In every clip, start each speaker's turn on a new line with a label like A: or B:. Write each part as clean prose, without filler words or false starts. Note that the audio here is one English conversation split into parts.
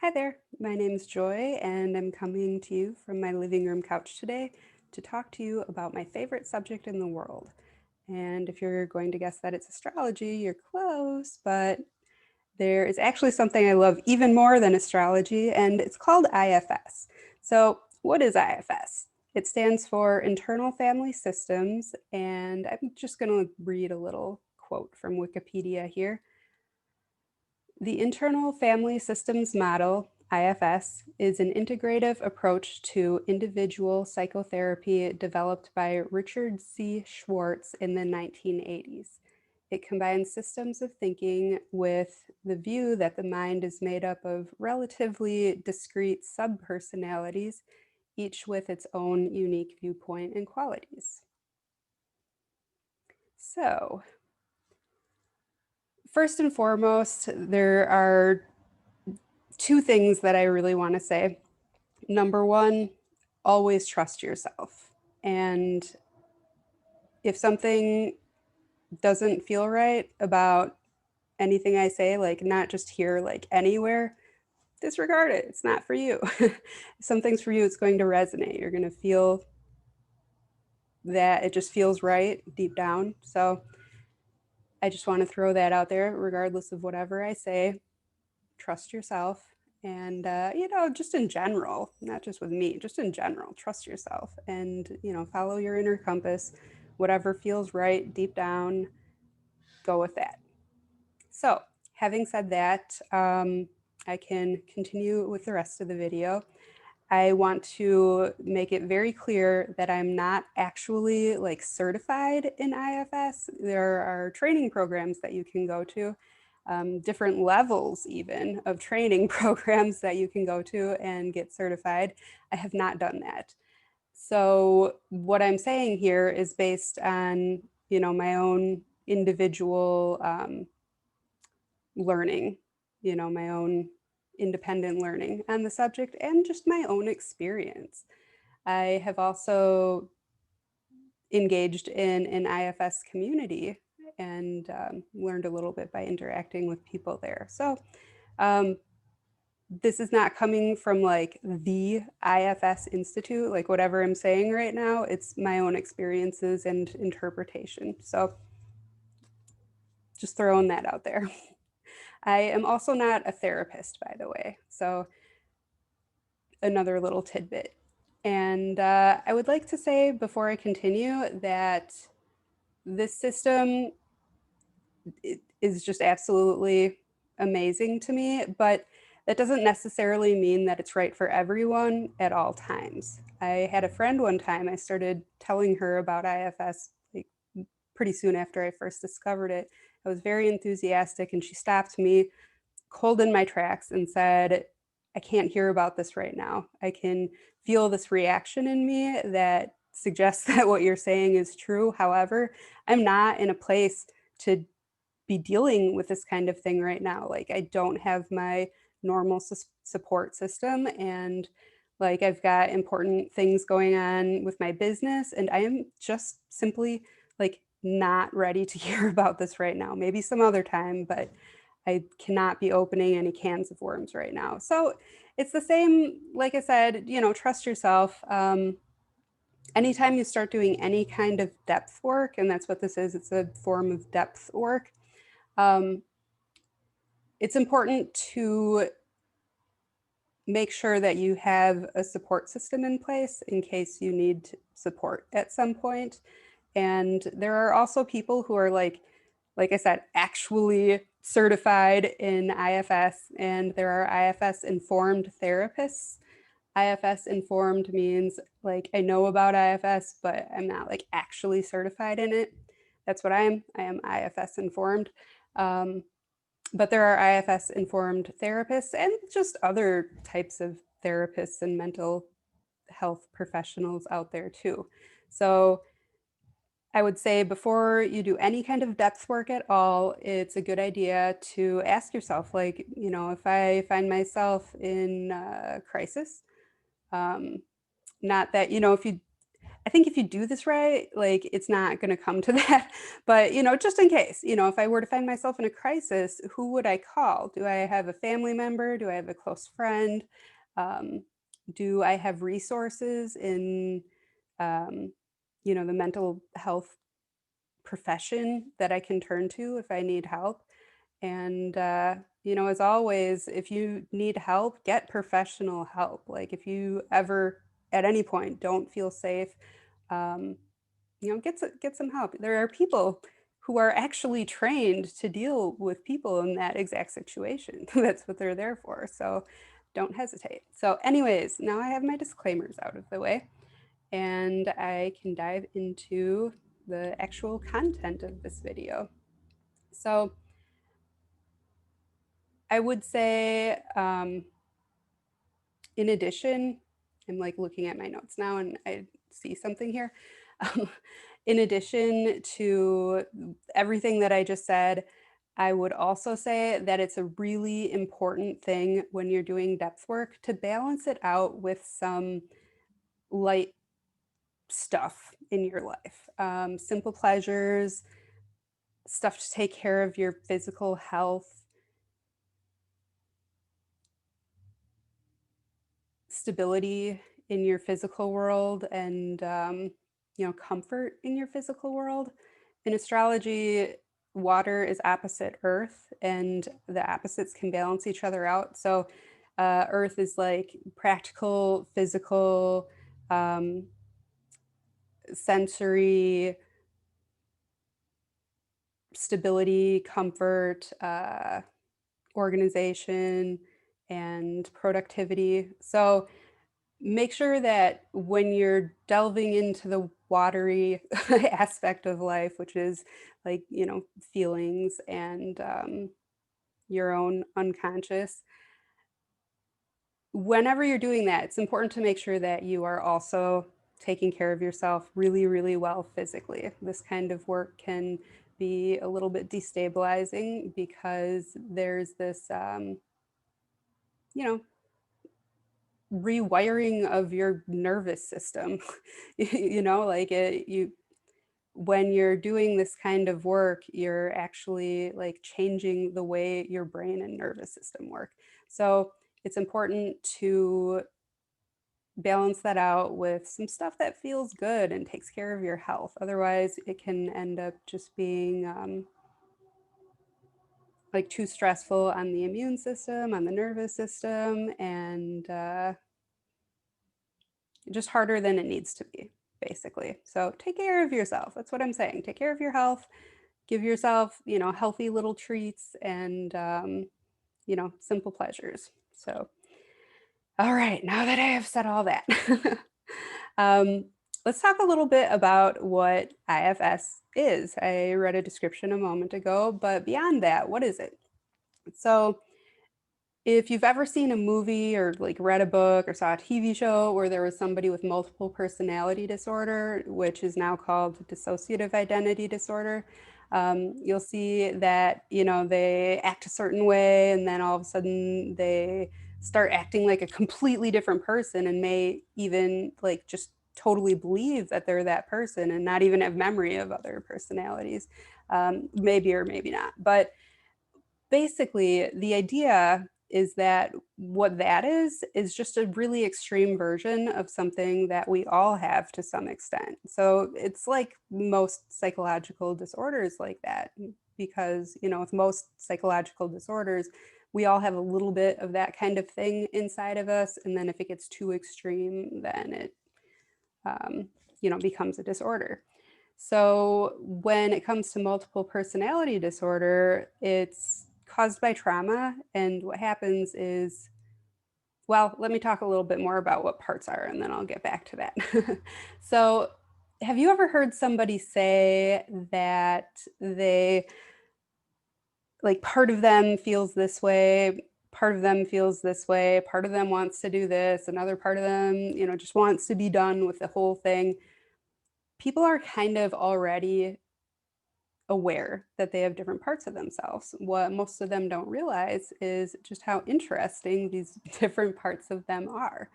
A: Hi there, my name's Joy, and I'm coming to you from my living room couch today to talk to you about my favorite subject in the world. And if you're going to guess that it's astrology, you're close, but there is actually something I love even more than astrology, and it's called IFS. So, what is IFS? It stands for Internal Family Systems, and I'm just going to read a little quote from Wikipedia here. The Internal Family Systems Model, IFS, is an integrative approach to individual psychotherapy developed by Richard C. Schwartz in the 1980s. It combines systems of thinking with the view that the mind is made up of relatively discrete subpersonalities, each with its own unique viewpoint and qualities. So, first and foremost, there are two things that I really want to say. Number one, always trust yourself. And if something doesn't feel right about anything I say, like not just here, like anywhere, disregard it. It's not for you. If something's for you, it's going to resonate. You're going to feel that it just feels right deep down. So I just want to throw that out there, regardless of whatever I say. Trust yourself. And, just in general, not just with me, just in general, trust yourself and, follow your inner compass. Whatever feels right deep down, go with that. So, having said that, I can continue with the rest of the video. I want to make it very clear that I'm not actually like certified in IFS. There are training programs that you can go to, different levels even of training programs that you can go to and get certified. I have not done that. So what I'm saying here is based on, my own individual learning, my own independent learning on the subject and just my own experience. I have also engaged in an IFS community and learned a little bit by interacting with people there. So um, this is not coming from like the IFS Institute, like whatever I'm saying right now, it's my own experiences and interpretation. So just throwing that out there. I am also not a therapist, by the way. So another little tidbit. And I would like to say before I continue that this system is just absolutely amazing to me, but that doesn't necessarily mean that it's right for everyone at all times. I had a friend one time, I started telling her about IFS like pretty soon after I first discovered it. I was very enthusiastic and she stopped me cold in my tracks and said, I can't hear about this right now. I can feel this reaction in me that suggests that what you're saying is true. However, I'm not in a place to be dealing with this kind of thing right now. Like, I don't have my normal support system, and like, I've got important things going on with my business, and I am just simply like not ready to hear about this right now. Maybe some other time, but I cannot be opening any cans of worms right now. So it's the same, like I said, trust yourself. Anytime you start doing any kind of depth work, and that's what this is, it's a form of depth work. Um, it's important to make sure that you have a support system in place in case you need support at some point. And there are also people who are like I said, actually certified in IFS, and there are IFS informed therapists. IFS informed means like I know about IFS, but I'm not like actually certified in it. That's what I am. I am IFS informed. Um, but there are IFS informed therapists and just other types of therapists and mental health professionals out there too. So I would say before you do any kind of depth work at all, it's a good idea to ask yourself, like, if I find myself in crisis, not that, if you I think if you do this right, like it's not going to come to that. But, just in case, if I were to find myself in a crisis, who would I call? Do I have a family member? Do I have a close friend? Um, do I have resources in, um, the mental health profession that I can turn to if I need help? And, as always, if you need help, get professional help. Like if you ever, at any point, don't feel safe, um, get some help. There are people who are actually trained to deal with people in that exact situation. That's what they're there for. So don't hesitate. So, anyways, now I have my disclaimers out of the way, and I can dive into the actual content of this video. So, I would say, in addition, I'm like looking at my notes now and I see something here. Um, in addition to everything that I just said, I would also say that it's a really important thing when you're doing depth work to balance it out with some light stuff in your life. Simple pleasures, stuff to take care of your physical health, stability in your physical world, and comfort in your physical world. In astrology, water is opposite earth, and the opposites can balance each other out. So earth is like practical, physical, um, sensory, stability, comfort, organization, and productivity. So make sure that when you're delving into the watery aspect of life, which is like, feelings and your own unconscious, whenever you're doing that, it's important to make sure that you are also taking care of yourself really, really well physically. This kind of work can be a little bit destabilizing because there's this, you know, rewiring of your nervous system. Like when you're doing this kind of work, you're actually like changing the way your brain and nervous system work. So it's important to balance that out with some stuff that feels good and takes care of your health. Otherwise, it can end up just being like too stressful on the immune system, on the nervous system, and just harder than it needs to be, basically. So take care of yourself. That's what I'm saying. Take care of your health. Give yourself, healthy little treats and, simple pleasures. So, all right, now that I have said all that, um, let's talk a little bit about what IFS is. I read a description a moment ago, but beyond that, what is it? So, if you've ever seen a movie or like read a book or saw a TV show where there was somebody with multiple personality disorder, which is now called dissociative identity disorder, you'll see that, they act a certain way and then all of a sudden they start acting like a completely different person and may even like just totally believe that they're that person and not even have memory of other personalities, maybe or maybe not. But basically, the idea is that what that is just a really extreme version of something that we all have to some extent. So it's like most psychological disorders like that, because, with most psychological disorders, we all have a little bit of that kind of thing inside of us. And then if it gets too extreme, then it, becomes a disorder. So when it comes to multiple personality disorder, it's caused by trauma. And what happens is, well, let me talk a little bit more about what parts are, and then I'll get back to that. So have you ever heard somebody say that they, like, part of them feels this way, part of them feels this way, part of them wants to do this, another part of them, just wants to be done with the whole thing? People are kind of already aware that they have different parts of themselves. What most of them don't realize is just how interesting these different parts of them are.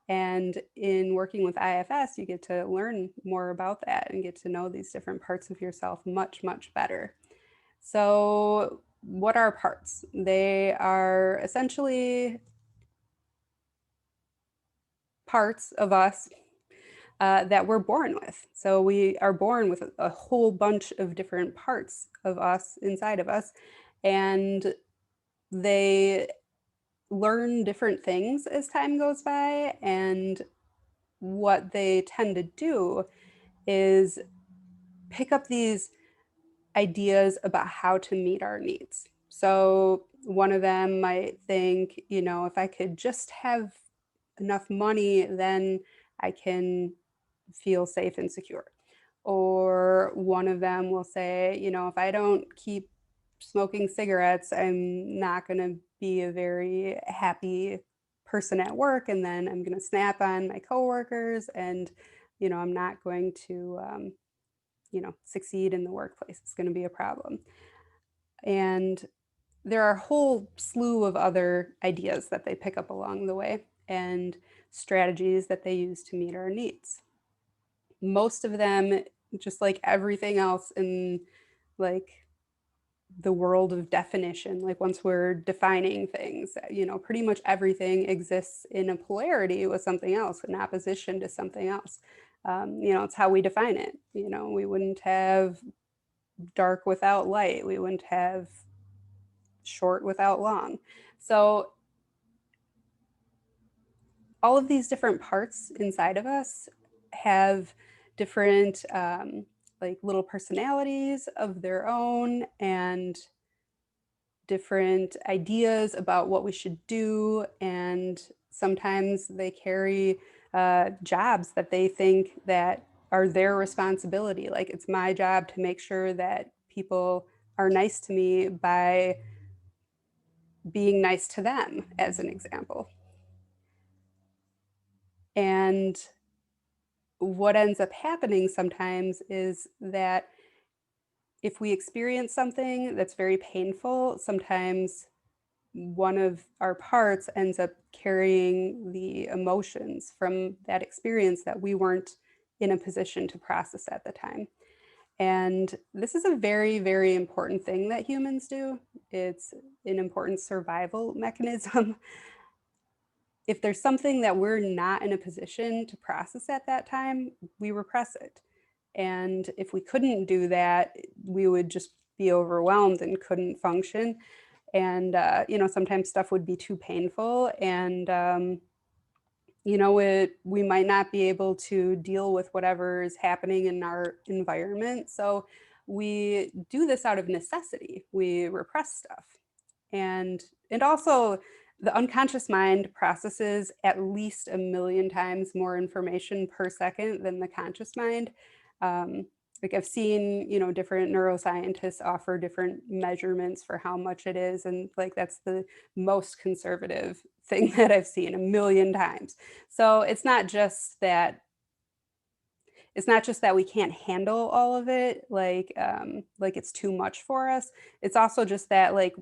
A: And in working with IFS, you get to learn more about that and get to know these different parts of yourself much, much better. So what are parts? They are essentially parts of us that we're born with. So we are born with a whole bunch of different parts of us inside of us, and they learn different things as time goes by. And what they tend to do is pick up these ideas about how to meet our needs. So one of them might think, if I could just have enough money, then I can feel safe and secure. Or one of them will say, if I don't keep smoking cigarettes, I'm not going to be a very happy person at work. And then I'm going to snap on my coworkers and, I'm not going to, succeed in the workplace. It's going to be a problem. And there are a whole slew of other ideas that they pick up along the way and strategies that they use to meet our needs. Most of them, just like everything else in like the world of definition, like once we're defining things, pretty much everything exists in a polarity with something else, in opposition to something else. It's how we define it. We wouldn't have dark without light. We wouldn't have short without long. So all of these different parts inside of us have different like little personalities of their own and different ideas about what we should do. And sometimes they carry jobs that they think that are their responsibility. Like, it's my job to make sure that people are nice to me by being nice to them, as an example. And what ends up happening sometimes is that if we experience something that's very painful, sometimes one of our parts ends up carrying the emotions from that experience that we weren't in a position to process at the time. And this is a very, very important thing that humans do. It's an important survival mechanism. If there's something that we're not in a position to process at that time, we repress it. And if we couldn't do that, we would just be overwhelmed and couldn't function. And, sometimes stuff would be too painful. And, we might not be able to deal with whatever is happening in our environment. So we do this out of necessity. We repress stuff. And also, the unconscious mind processes at least 1,000,000 times more information per second than the conscious mind. Like, I've seen, different neuroscientists offer different measurements for how much it is, and like that's the most conservative thing that I've seen, 1,000,000 times. So it's not just that we can't handle all of it, like it's too much for us. It's also just that, like,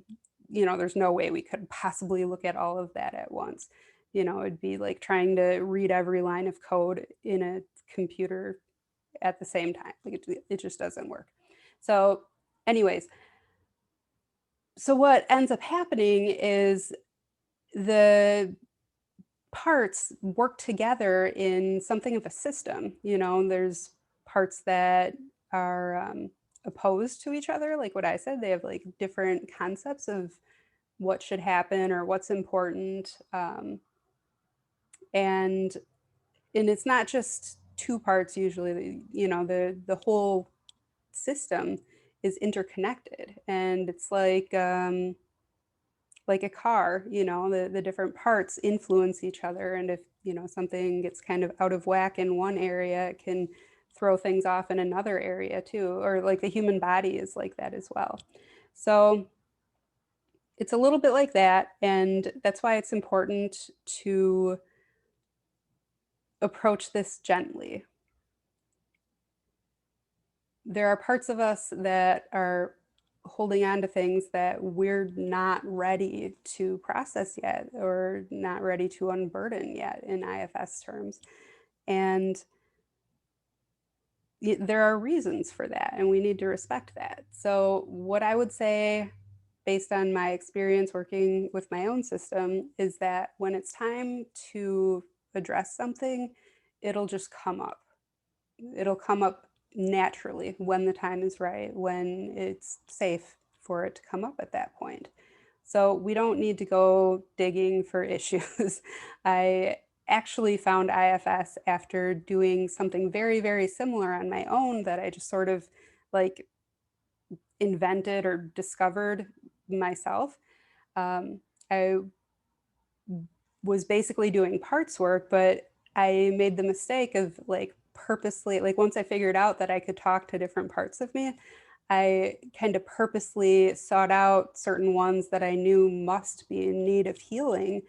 A: there's no way we could possibly look at all of that at once. It'd be like trying to read every line of code in a computer at the same time. Like, it just doesn't work. So anyways, so what ends up happening is the parts work together in something of a system. There's parts that are opposed to each other. Like what I said, they have like different concepts of what should happen or what's important. And it's not just two parts usually. The whole system is interconnected, and it's like a car. The different parts influence each other, and if something gets kind of out of whack in one area, it can throw things off in another area too. Or like the human body is like that as well. So it's a little bit like that, and that's why it's important to approach this gently. There are parts of us that are holding on to things that we're not ready to process yet or not ready to unburden yet in IFS terms. And there are reasons for that, and we need to respect that. So what I would say, based on my experience working with my own system, is that when it's time to address something, it'll just come up. It'll come up naturally when the time is right, when it's safe for it to come up at that point. So we don't need to go digging for issues. I actually found IFS after doing something very, very similar on my own that I just sort of like invented or discovered myself. I was basically doing parts work, but I made the mistake of like purposely, like once I figured out that I could talk to different parts of me, I kind of purposely sought out certain ones that I knew must be in need of healing.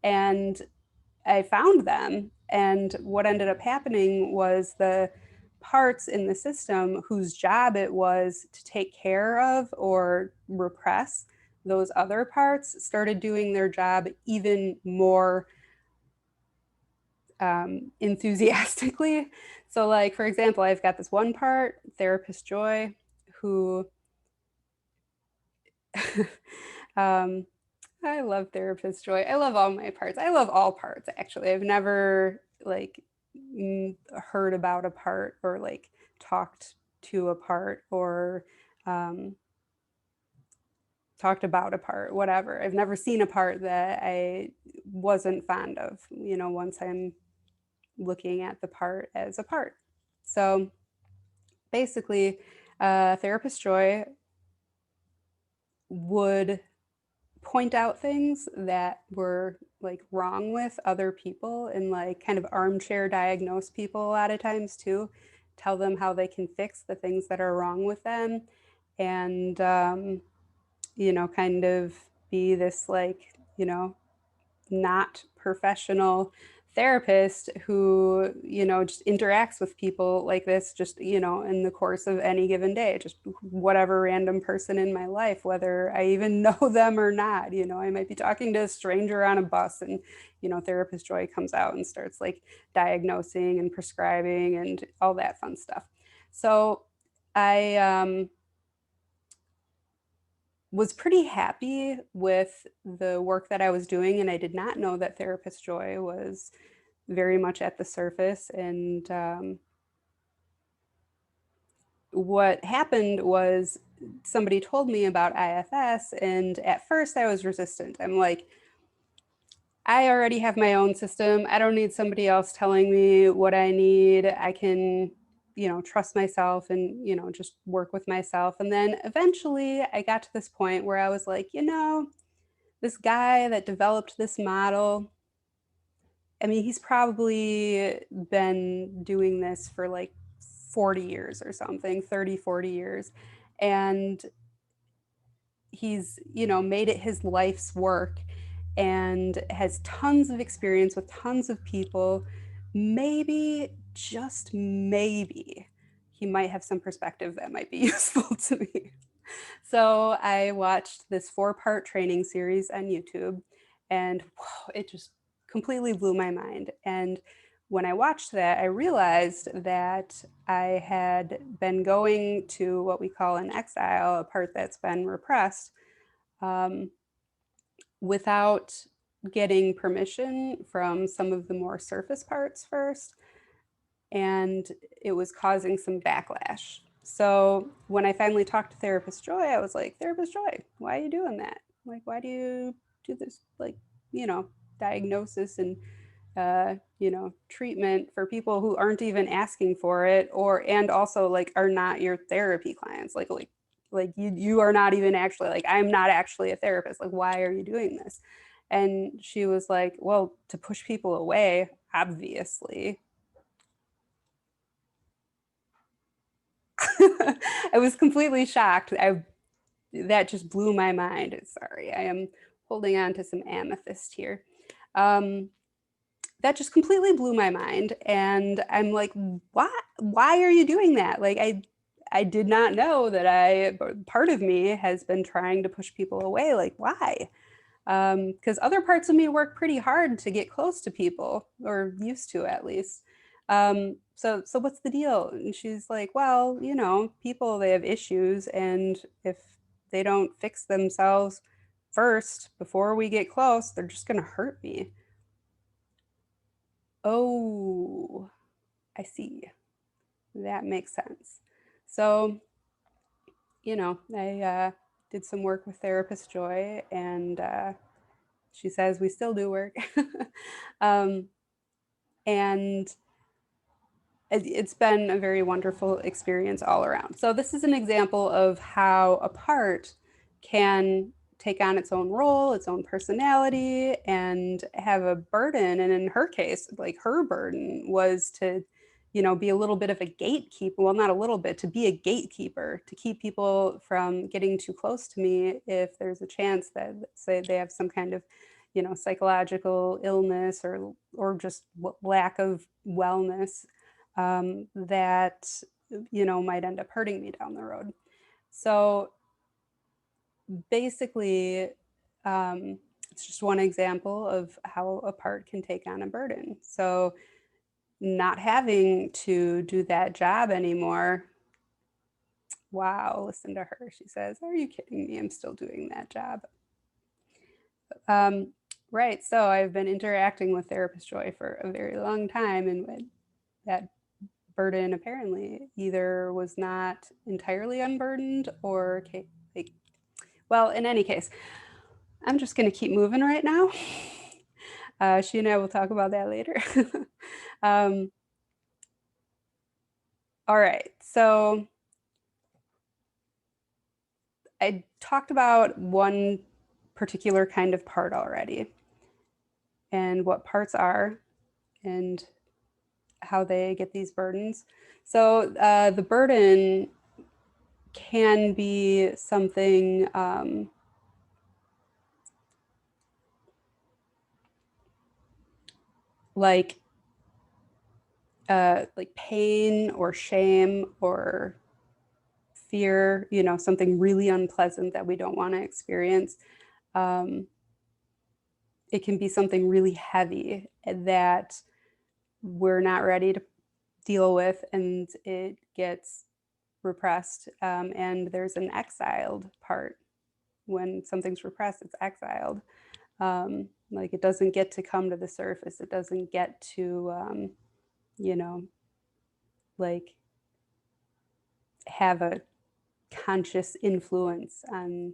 A: And I found them. And what ended up happening was the parts in the system whose job it was to take care of or repress those other parts started doing their job even more enthusiastically. So, like, for example, I've got this one part, therapist Joy, who um, I love therapist Joy. I love all my parts. I love all parts, actually. I've never like heard about a part or like talked to a part or um, talked about a part, whatever. I've never seen a part that I wasn't fond of, once I'm looking at the part as a part. So basically, therapist Joy would point out things that were like wrong with other people and like kind of armchair diagnose people a lot of times too, tell them how they can fix the things that are wrong with them, and kind of be this like, not professional therapist who, just interacts with people like this, just, in the course of any given day, just whatever random person in my life, whether I even know them or not. I might be talking to a stranger on a bus and, therapist Joy comes out and starts like diagnosing and prescribing and all that fun stuff. So I was pretty happy with the work that I was doing, and I did not know that therapist Joy was very much at the surface. And what happened was somebody told me about IFS, and at first I was resistant. I'm like, I already have my own system. I don't need somebody else telling me what I need. I can, trust myself and, just work with myself. And then eventually I got to this point where I was like, this guy that developed this model, I mean, he's probably been doing this for like 40 years or something, 30, 40 years. And he's, made it his life's work and has tons of experience with tons of people. Maybe, just maybe, he might have some perspective that might be useful to me. So I watched this 4-part training series on YouTube, and whoa, it just completely blew my mind. And when I watched that, I realized that I had been going to what we call an exile, a part that's been repressed, um, without getting permission from some of the more surface parts first. And it was causing some backlash. So when I finally talked to therapist Joy, I was like, therapist Joy, why are you doing that? Like, why do you do this, like, you know, diagnosis and, treatment for people who aren't even asking for it, or, and also like are not your therapy clients? Like you are not even actually, like, I'm not actually a therapist. Like, why are you doing this? And she was like, well, to push people away, obviously. I was completely shocked. That just blew my mind. Sorry, I am holding on to some amethyst here. Um, that just completely blew my mind, and I'm like, why? Why are you doing that? Like, I did not know that part of me has been trying to push people away. Like, why? Because other parts of me work pretty hard to get close to people, or used to at least. So what's the deal? And she's like, well, you know, people, they have issues, and if they don't fix themselves first before we get close, they're just gonna hurt me. Oh, I see. That makes sense. So, you know, I did some work with therapist Joy, and she says we still do work. um, and it's been a very wonderful experience all around. So this is an example of how a part can take on its own role, its own personality, and have a burden. And in her case, like, her burden was to, you know, be a little bit of a gatekeeper. Well, not a little bit, to be a gatekeeper, to keep people from getting too close to me if there's a chance that, say, they have some kind of, you know, psychological illness, or just lack of wellness, that, you know, might end up hurting me down the road. So basically, it's just one example of how a part can take on a burden. So not having to do that job anymore. Wow, listen to her. She says, are you kidding me? I'm still doing that job. Right. So I've been interacting with Therapist Joy for a very long time, and that burden apparently either was not entirely unburdened, or like, well, in any case, I'm just going to keep moving right now. She and I will talk about that later. um, all right, so I talked about one particular kind of part already, and what parts are, and how they get these burdens. So the burden can be something like pain or shame or fear, you know, something really unpleasant that we don't want to experience. Um, it can be something really heavy that we're not ready to deal with, and it gets repressed. And there's an exiled part. When something's repressed, it's exiled. Like, it doesn't get to come to the surface. It doesn't get to, you know, like, have a conscious influence on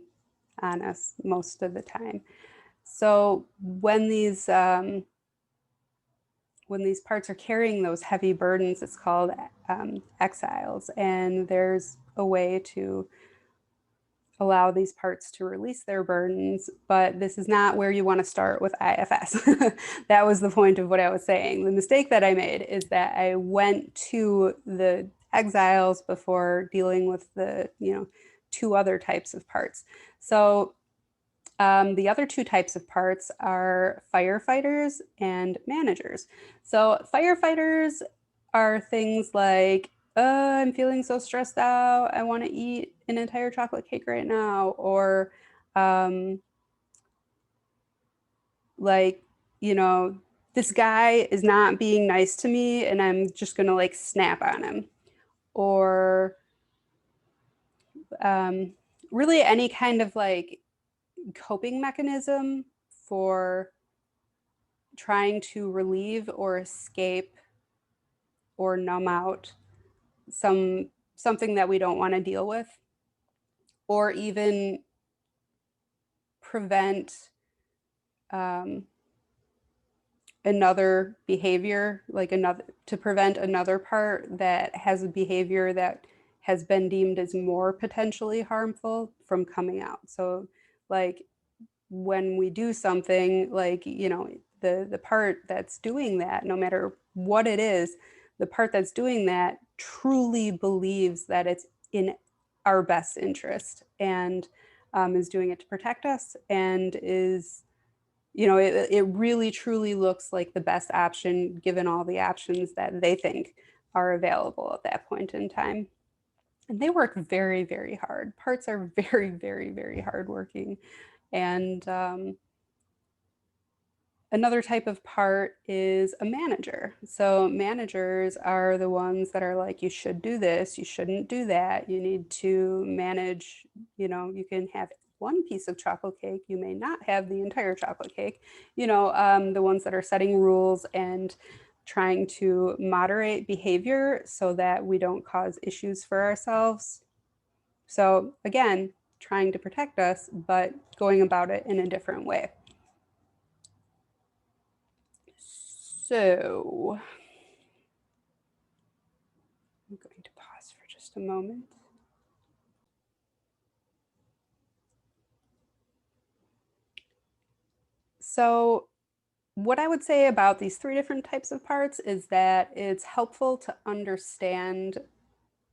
A: us most of the time. So when these parts are carrying those heavy burdens, it's called exiles, and there's a way to allow these parts to release their burdens, but this is not where you want to start with IFS. That was the point of what I was saying. The mistake that I made is that I went to the exiles before dealing with the, you know, two other types of parts. So the other two types of parts are firefighters and managers. So firefighters are things like, I'm feeling so stressed out, I want to eat an entire chocolate cake right now, or um, like, you know, this guy is not being nice to me and I'm just gonna like snap on him, or really any kind of like coping mechanism for trying to relieve or escape or numb out something that we don't want to deal with, or even prevent um, another behavior, like another, to prevent another part that has a behavior that has been deemed as more potentially harmful from coming out. So like, when we do something, like, you know, the part that's doing that, no matter what it is, the part that's doing that truly believes that it's in our best interest, and is doing it to protect us, and is, you know, it really truly looks like the best option given all the options that they think are available at that point in time. And they work very, very hard. Parts are very, very, very hardworking. And another type of part is a manager. So managers are the ones that are like, you should do this, you shouldn't do that. You need to manage, you can have one piece of chocolate cake, you may not have the entire chocolate cake. The ones that are setting rules and trying to moderate behavior so that we don't cause issues for ourselves. So again, trying to protect us, but going about it in a different way. So I'm going to pause for just a moment. So what I would say about these three different types of parts is that it's helpful to understand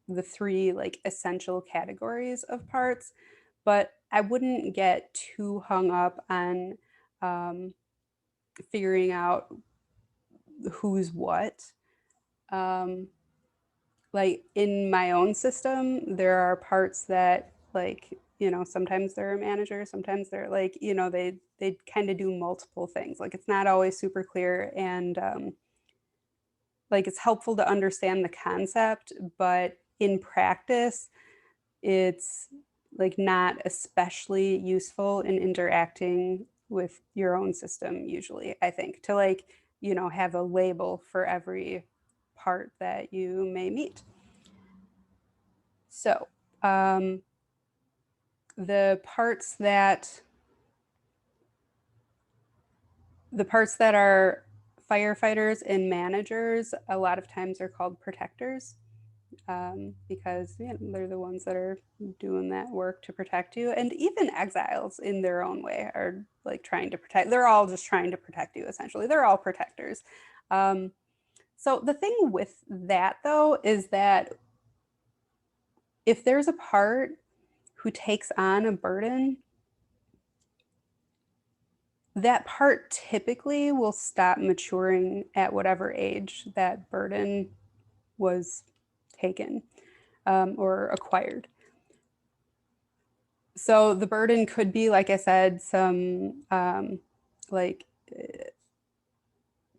A: the three like essential categories of parts, but I wouldn't get too hung up on figuring out who's what. Um, like in my own system, there are parts that like, sometimes they're a manager, sometimes they're like, they kind of do multiple things. Like it's not always super clear and like it's helpful to understand the concept, but in practice, it's like not especially useful in interacting with your own system usually, I think, to like, have a label for every part that you may meet. So, um, the parts that the parts that are firefighters and managers a lot of times are called protectors, because they're the ones that are doing that work to protect you. And even exiles in their own way are like trying to protect. They're all just trying to protect you, essentially. They're all protectors. Um, so the thing with that, though, is that if there's a part who takes on a burden, that part typically will stop maturing at whatever age that burden was taken, or acquired. So the burden could be, like I said, some like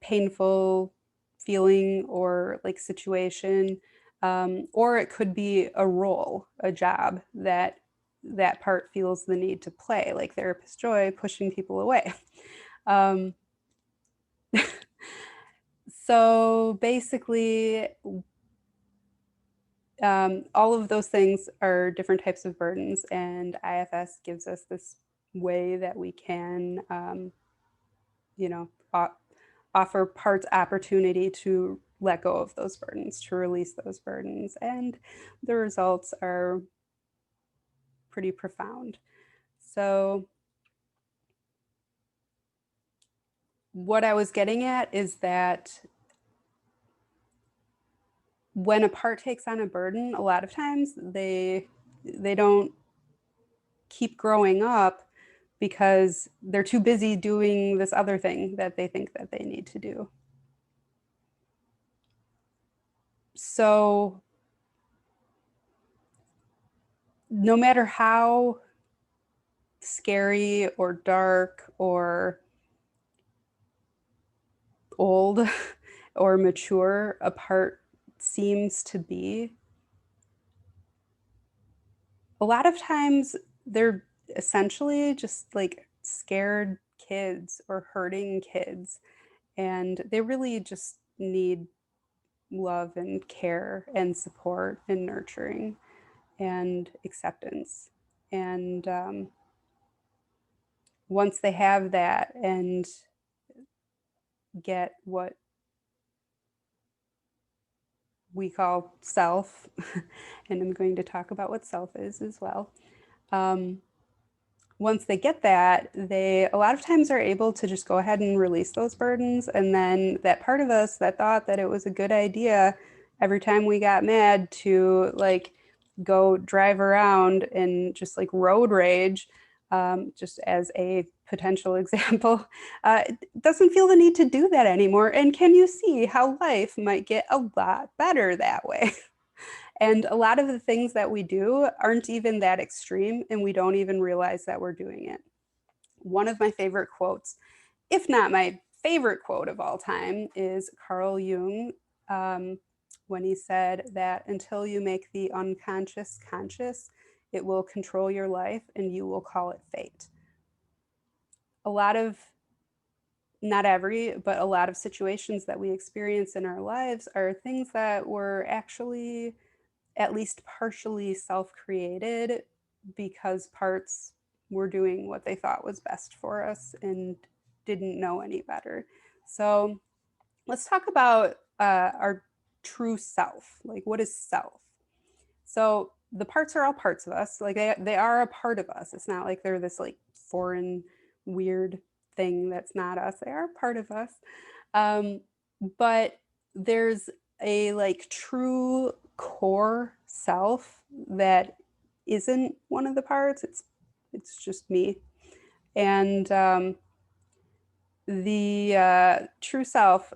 A: painful feeling or like situation, or it could be a role, a job that that part feels the need to play, like therapist Joy pushing people away. Um, so basically, all of those things are different types of burdens, and IFS gives us this way that we can, you know, offer parts opportunity to let go of those burdens, to release those burdens, and the results are pretty profound. So, what I was getting at is that when a part takes on a burden, a lot of times they don't keep growing up because they're too busy doing this other thing that they think that they need to do. So no matter how scary or dark or old or mature a part seems to be, a lot of times they're essentially just like scared kids or hurting kids, and they really just need love and care and support and nurturing and acceptance. And once they have that and get what we call self, and I'm going to talk about what self is as well. Um, Once they get that, they a lot of times are able to just go ahead and release those burdens. And then that part of us that thought that it was a good idea every time we got mad to like go drive around and just like road rage, just as a potential example, doesn't feel the need to do that anymore. And can you see how life might get a lot better that way? And a lot of the things that we do aren't even that extreme, and we don't even realize that we're doing it. One of my favorite quotes, if not my favorite quote of all time, is Carl Jung, when he said that until you make the unconscious conscious, it will control your life and you will call it fate. A lot of, not every, but a lot of situations that we experience in our lives are things that were actually at least partially self-created because parts were doing what they thought was best for us and didn't know any better. So let's talk about our true self. Like, what is self? So the parts are all parts of us. Like they are a part of us. It's not like they're this like foreign, weird thing that's not us. They are a part of us. Um, but there's a like true core self that isn't one of the parts. It's just me. And the true self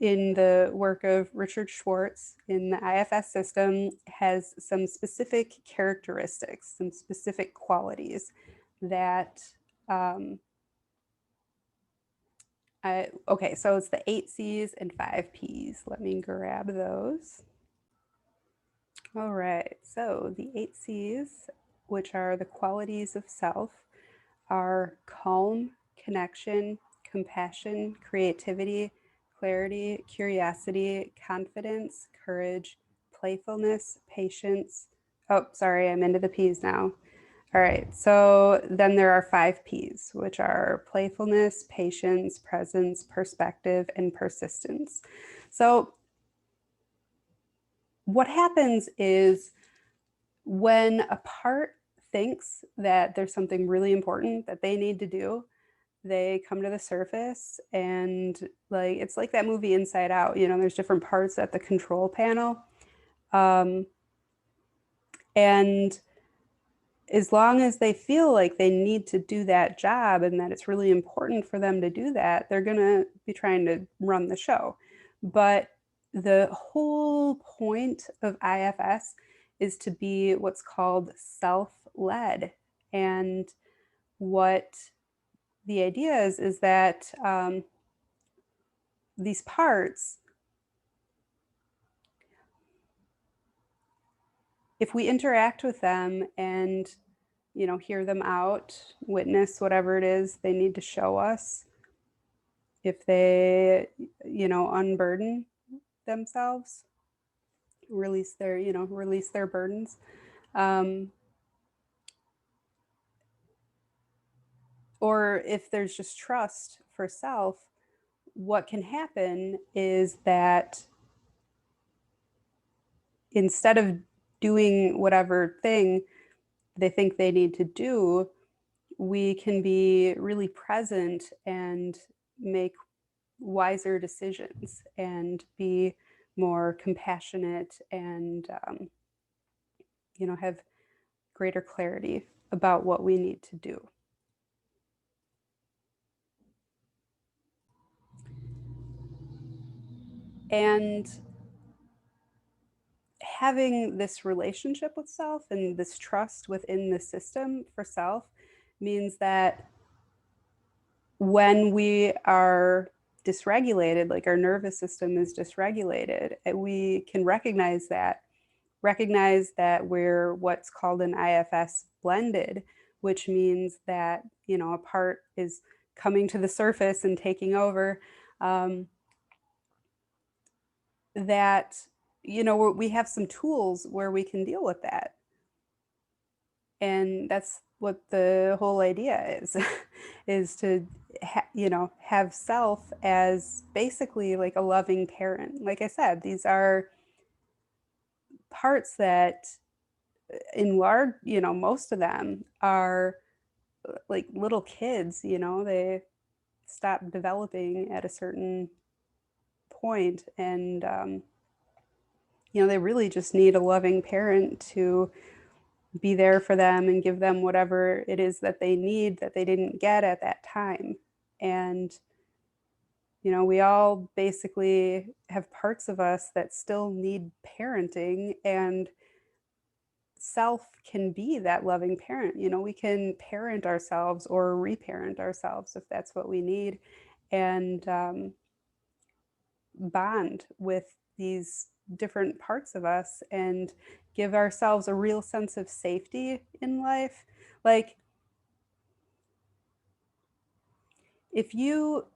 A: in the work of Richard Schwartz in the IFS system has some specific characteristics, some specific qualities that okay, so it's the 8 C's and 5 P's. Let me grab those. All right, so the 8 C's, which are the qualities of self, are calm, connection, compassion, creativity, clarity, curiosity, confidence, courage, playfulness, patience. Oh, sorry, I'm into the P's now. All right, so then there are 5 P's, which are playfulness, patience, presence, perspective, and persistence. So what happens is when a part thinks that there's something really important that they need to do, they come to the surface and like it's like that movie Inside Out, you know, there's different parts at the control panel. And as long as they feel like they need to do that job and that it's really important for them to do that, they're going to be trying to run the show. But the whole point of IFS is to be what's called self-led. And what the idea is that these parts, if we interact with them and, you know, hear them out, witness whatever it is they need to show us, if they, you know, unburden themselves, release their, you know, release their burdens, um, or if there's just trust for self, what can happen is that instead of doing whatever thing they think they need to do, we can be really present and make wiser decisions and be more compassionate and, you know, have greater clarity about what we need to do. And having this relationship with self and this trust within the system for self means that when we are dysregulated, like our nervous system is dysregulated, we can recognize that we're what's called an IFS blended, which means that, you know, a part is coming to the surface and taking over, that, you know, we have some tools where we can deal with that. And that's what the whole idea is, is to, you know, have self as basically like a loving parent. Like I said, these are parts that in large, you know, most of them are like little kids, you know, they stop developing at a certain point and, you know, they really just need a loving parent to be there for them and give them whatever it is that they need that they didn't get at that time. And You know, we all basically have parts of us that still need parenting, and self can be that loving parent. You know, we can parent ourselves or reparent ourselves if that's what we need, and bond with these different parts of us and give ourselves a real sense of safety in life. Like, if you,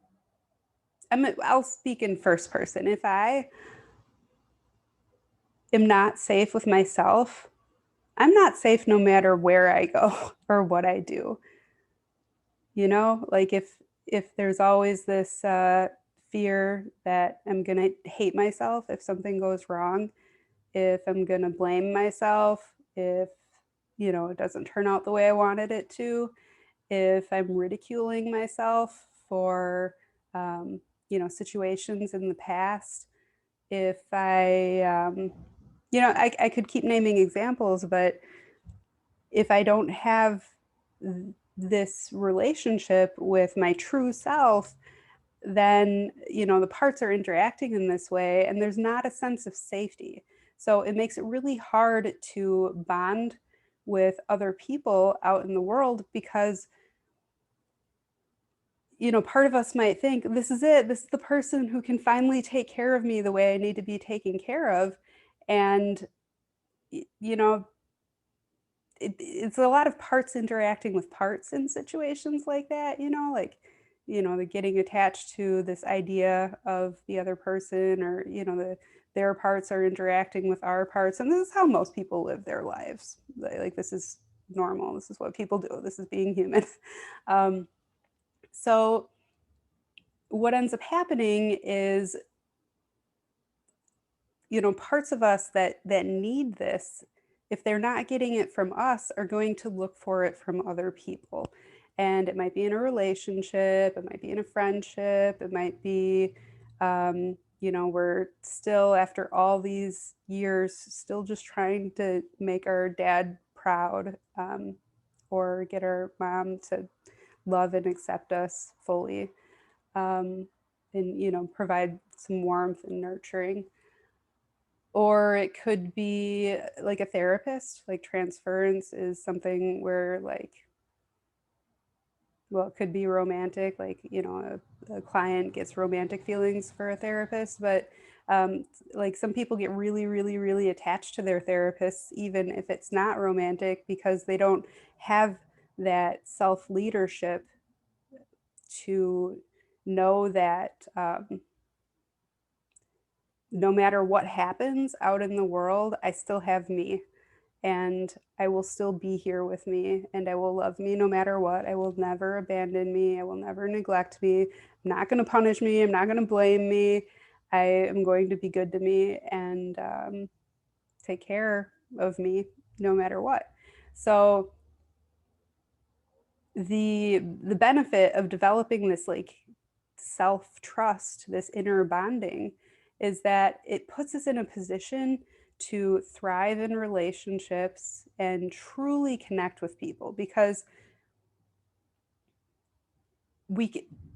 A: I'll speak in first person. If I am not safe with myself, I'm not safe no matter where I go or what I do. You know, like if there's always this fear that I'm gonna hate myself if something goes wrong, if I'm gonna blame myself, if it doesn't turn out the way I wanted it to, if I'm ridiculing myself for um, situations in the past, if I could keep naming examples, but if I don't have this relationship with my true self, then the parts are interacting in this way and there's not a sense of safety. So it makes it really hard to bond with other people out in the world because part of us might think, this is it, this is the person who can finally take care of me the way I need to be taken care of. And you know it's a lot of parts interacting with parts in situations like that, like, the getting attached to this idea of the other person, or, their parts are interacting with our parts. And this is how most people live their lives. Like, this is normal. This is what people do. This is being human. Um, so what ends up happening is, parts of us that need this, if they're not getting it from us, are going to look for it from other people. And it might be in a relationship, it might be in a friendship, it might be, we're still, after all these years, still just trying to make our dad proud, or get our mom to love and accept us fully, and provide some warmth and nurturing. Or it could be like a therapist. Like, transference is something where, like, well, it could be romantic, like, a client gets romantic feelings for a therapist, but like, some people get really, really, really attached to their therapists, even if it's not romantic, because they don't have that self leadership to know that no matter what happens out in the world, I still have me, and I will still be here with me, and I will love me no matter what. I will never abandon me. I will never neglect me. I'm not going to punish me. I'm not going to blame me. I am going to be good to me and take care of me no matter what. So the benefit of developing this, like, self trust, this inner bonding, is that it puts us in a position to thrive in relationships and truly connect with people. Because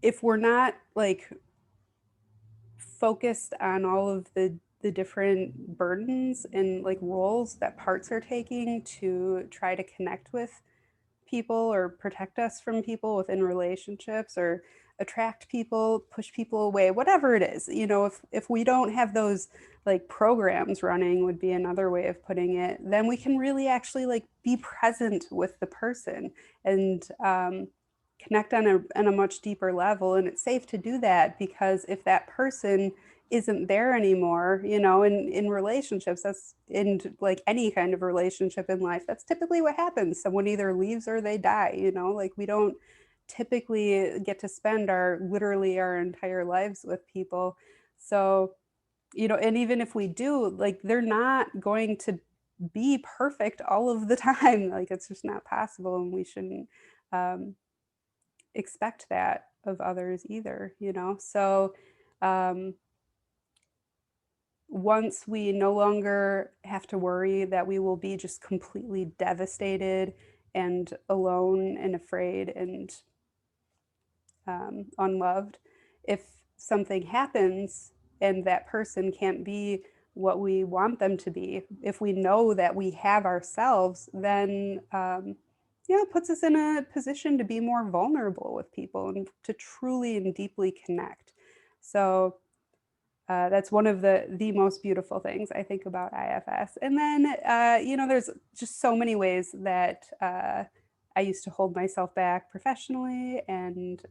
A: if we're not, like, focused on all of the different burdens and, like, roles that parts are taking to try to connect with people or protect us from people within relationships, or attract people, push people away, whatever it is, if we don't have those, like, programs running, would be another way of putting it, then we can really actually, like, be present with the person and connect on a much deeper level. And it's safe to do that, because if that person isn't there anymore, in relationships, that's in, like, any kind of relationship in life, that's typically what happens. Someone either leaves or they die, like, we don't typically get to spend literally our entire lives with people. So, and even if we do, like, they're not going to be perfect all of the time. Like, it's just not possible, and we shouldn't um, expect that of others either. So um, once we no longer have to worry that we will be just completely devastated and alone and afraid and unloved, if something happens and that person can't be what we want them to be, if we know that we have ourselves, then it puts us in a position to be more vulnerable with people and to truly and deeply connect. So that's one of the most beautiful things I think about IFS. And then, there's just so many ways that I used to hold myself back professionally and,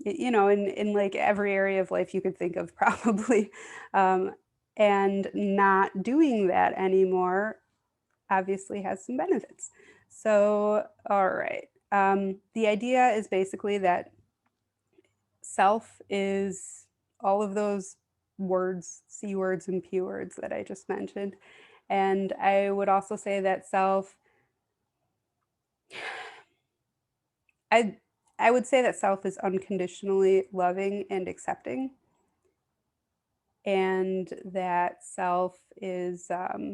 A: in like every area of life you could think of probably. Um, and not doing that anymore obviously has some benefits. So, all right. The idea is basically that self is all of those words, C words and P words that I just mentioned. And I would also say that I, I would say that self is unconditionally loving and accepting, and that self is, I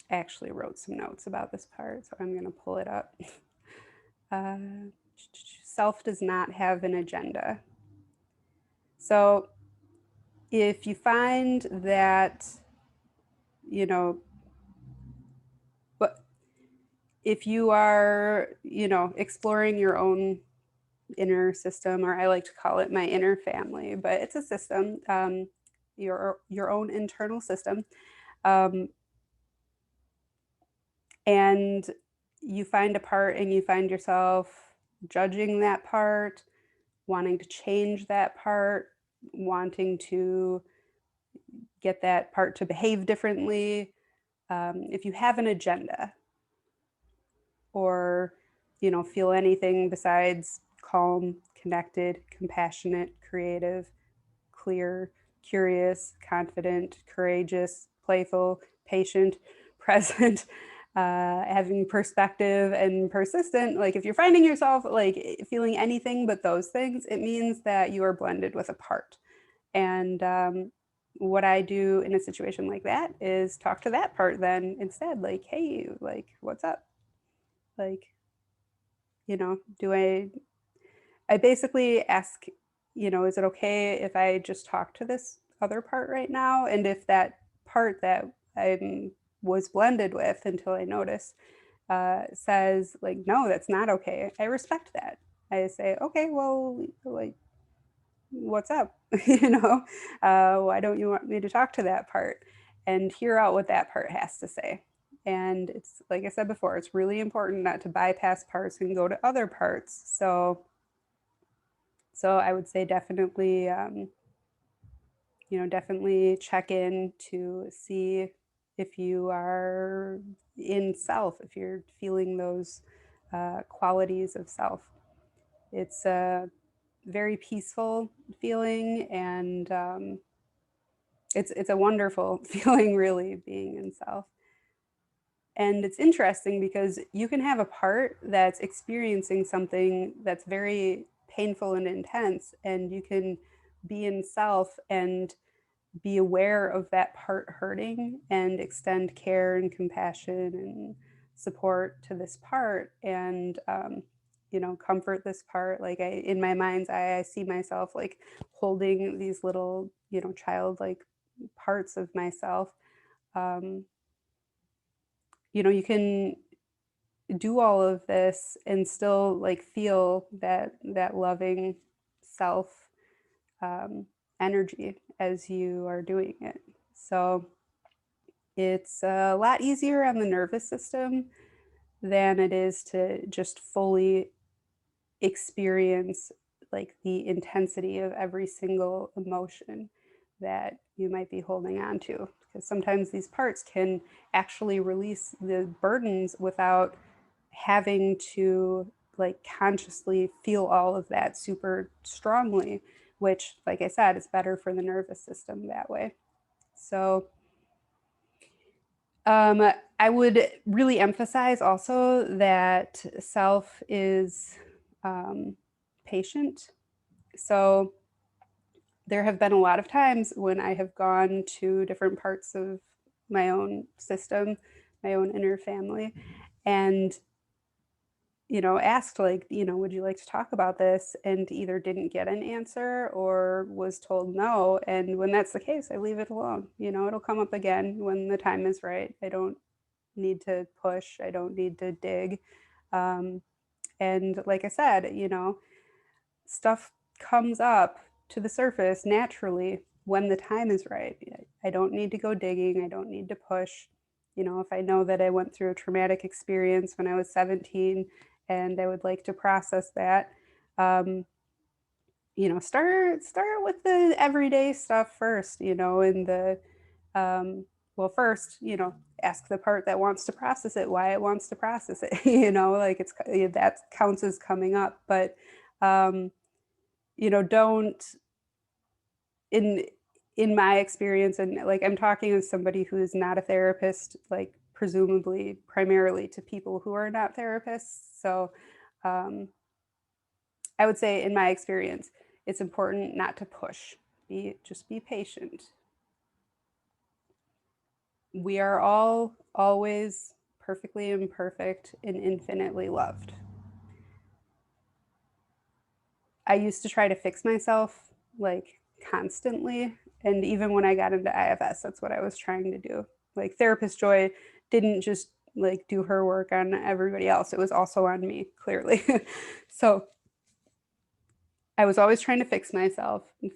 A: actually wrote some notes about this part, so I'm going to pull it up. Uh, Self does not have an agenda. So if you find that, you know, but if you are, exploring your own inner system, or I like to call it my inner family, but it's a system, your own internal system, um, and you find a part and you find yourself judging that part, wanting to change that part, wanting to get that part to behave differently. If you have an agenda or, feel anything besides calm, connected, compassionate, creative, clear, curious, confident, courageous, playful, patient, present, having perspective and persistent. Like if you're finding yourself like feeling anything but those things, it means that you are blended with a part. And what I do in a situation like that is talk to that part then instead, like, hey, like, what's up? Like, do I basically ask, is it okay if I just talk to this other part right now? And if that part that I was blended with until I noticed says, like, no, that's not okay, I respect that. I say, okay, well, like, what's up? Why don't you want me to talk to that part and hear out what that part has to say? And it's like I said before, it's really important not to bypass parts and go to other parts. So I would say definitely, definitely check in to see if you are in self, if you're feeling those qualities of self. It's a very peaceful feeling, and it's a wonderful feeling, really, being in self. And it's interesting because you can have a part that's experiencing something that's very painful and intense, and you can be in self and be aware of that part hurting and extend care and compassion and support to this part, and comfort this part. Like in my mind's eye, I see myself like holding these little, childlike parts of myself. um, you can do all of this and still like feel that loving self um, energy as you are doing it. So it's a lot easier on the nervous system than it is to just fully experience like the intensity of every single emotion that you might be holding on to, because sometimes these parts can actually release the burdens without having to like consciously feel all of that super strongly, which, like I said, is better for the nervous system that way. So I would really emphasize also that self is patient. So there have been a lot of times when I have gone to different parts of my own system, my own inner family, and asked like, would you like to talk about this? And either didn't get an answer or was told no. And when that's the case, I leave it alone. It'll come up again when the time is right. I don't need to push. I don't need to dig. Um, and like I said, stuff comes up to the surface naturally when the time is right. I don't need to go digging. I don't need to push. If I know that I went through a traumatic experience when I was 17 and I would like to process that, um, start with the everyday stuff first, and the well, first, ask the part that wants to process it why it wants to process it. Like that counts as coming up, but um, don't in in my experience, and like I'm talking as somebody who is not a therapist, like presumably primarily to people who are not therapists. So um, I would say in my experience, it's important not to push. Just be patient. We are all always perfectly imperfect and infinitely loved. I used to try to fix myself like constantly. And even when I got into IFS, that's what I was trying to do. Like Therapist Joy didn't just like do her work on everybody else, it was also on me, clearly. So I was always trying to fix myself and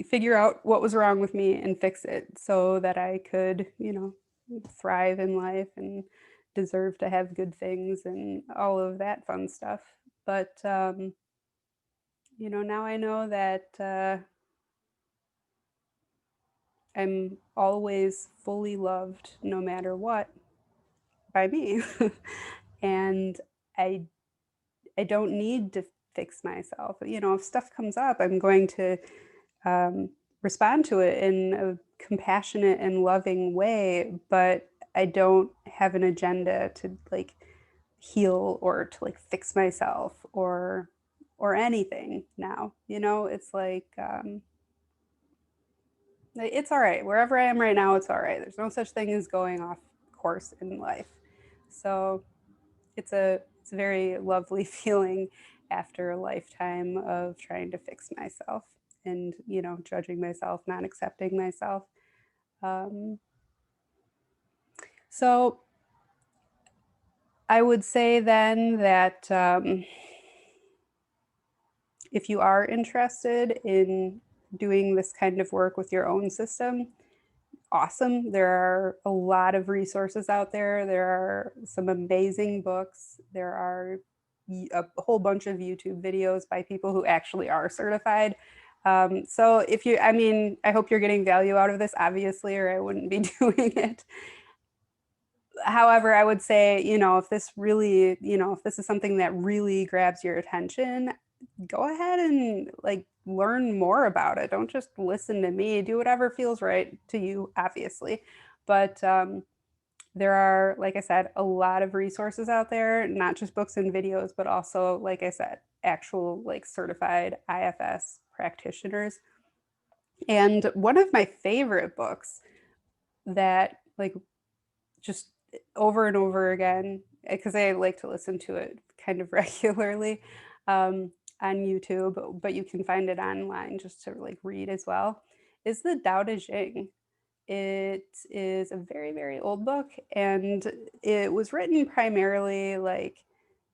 A: figure out what was wrong with me and fix it so that I could, thrive in life and deserve to have good things and all of that fun stuff. But now I know that I'm always fully loved no matter what by me. And I I don't need to fix myself. If stuff comes up, I'm going to um, respond to it in a compassionate and loving way, but I don't have an agenda to like heal or to like fix myself or anything now. It's like it's all right. Wherever I am right now, it's all right. There's no such thing as going off course in life. So it's a very lovely feeling after a lifetime of trying to fix myself and judging myself, not accepting myself. Um, so I would say then that if you are interested in doing this kind of work with your own system, awesome. There are a lot of resources out there. There are some amazing books. There are a whole bunch of YouTube videos by people who actually are certified. So I hope you're getting value out of this, obviously, or I wouldn't be doing it. However, I would say, if this really, if this is something that really grabs your attention, go ahead and like learn more about it. Don't just listen to me. Do whatever feels right to you, obviously. But there are, like I said, a lot of resources out there, not just books and videos, but also, like I said, actual like certified IFS practitioners. And one of my favorite books that like just over and over again, because I like to listen to it kind of regularly on YouTube, but you can find it online just to like read as well, is the Tao Te Ching. It is a very, very old book, and it was written primarily like,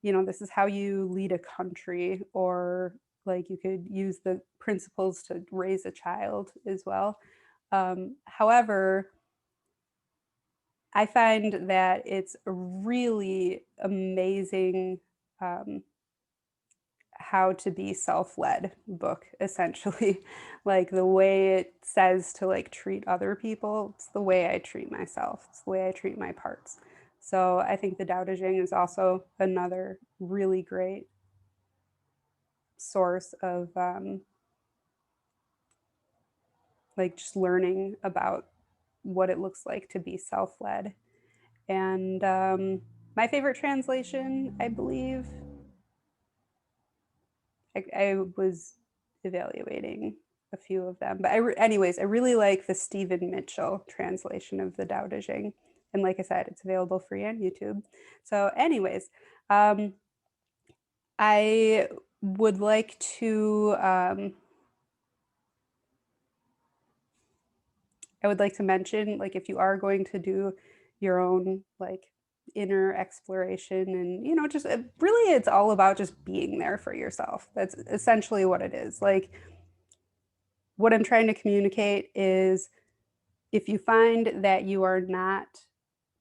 A: this is how you lead a country, or like you could use the principles to raise a child as well. However, I find that it's a really amazing how to be self-led book, essentially. Like the way it says to like treat other people, it's the way I treat myself. It's the way I treat my parts. So I think the Tao Te Ching is also another really great source of like just learning about what it looks like to be self-led. And my favorite translation, I believe, I was evaluating a few of them, but anyways, I really like the Stephen Mitchell translation of the Tao Te Ching. And like I said, it's available free on YouTube. So anyways, um, I would like to mention, like, if you are going to do your own like inner exploration and, just really it's all about just being there for yourself. That's essentially what it is. Like, what I'm trying to communicate is if you find that you are not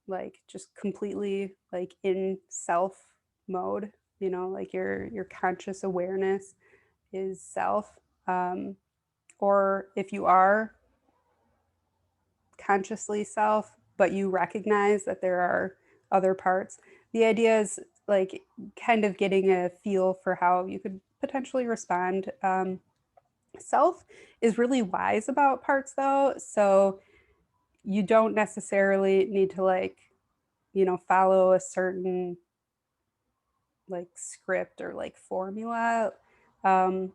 A: like just completely like in self mode, like your conscious awareness is self, um, or if you are consciously self, but you recognize that there are other parts. The idea is like kind of getting a feel for how you could potentially respond. Self is really wise about parts though. So you don't necessarily need to like, follow a certain like script or like formula. Um,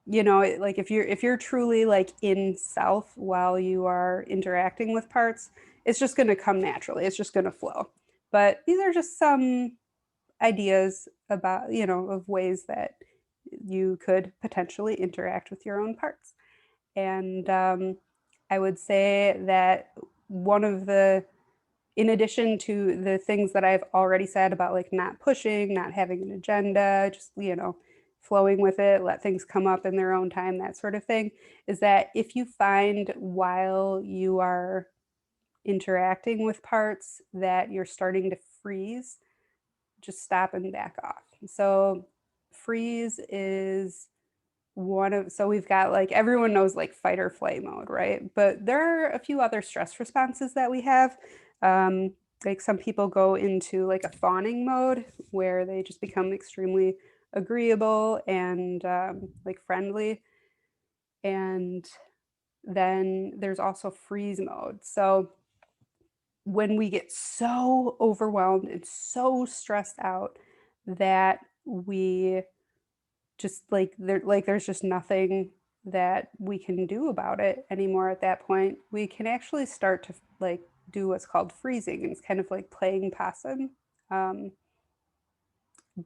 A: like if you're truly like in self while you are interacting with parts, it's just going to come naturally, it's just going to flow. But these are just some ideas about, of ways that you could potentially interact with your own parts. And I would say that one of the in addition to the things that I've already said about like not pushing, not having an agenda, just, flowing with it, let things come up in their own time, that sort of thing, is that if you find while you are interacting with parts that you're starting to freeze, just stop and back off. So freeze is so we've got like everyone knows like fight or flight mode, right? But there are a few other stress responses that we have. Um, like some people go into like a fawning mode where they just become extremely agreeable and like friendly. And then there's also freeze mode. So when we get so overwhelmed and so stressed out that we just there's just nothing that we can do about it anymore at that point, we can actually start to like do what's called freezing. It's kind of like playing possum. Um,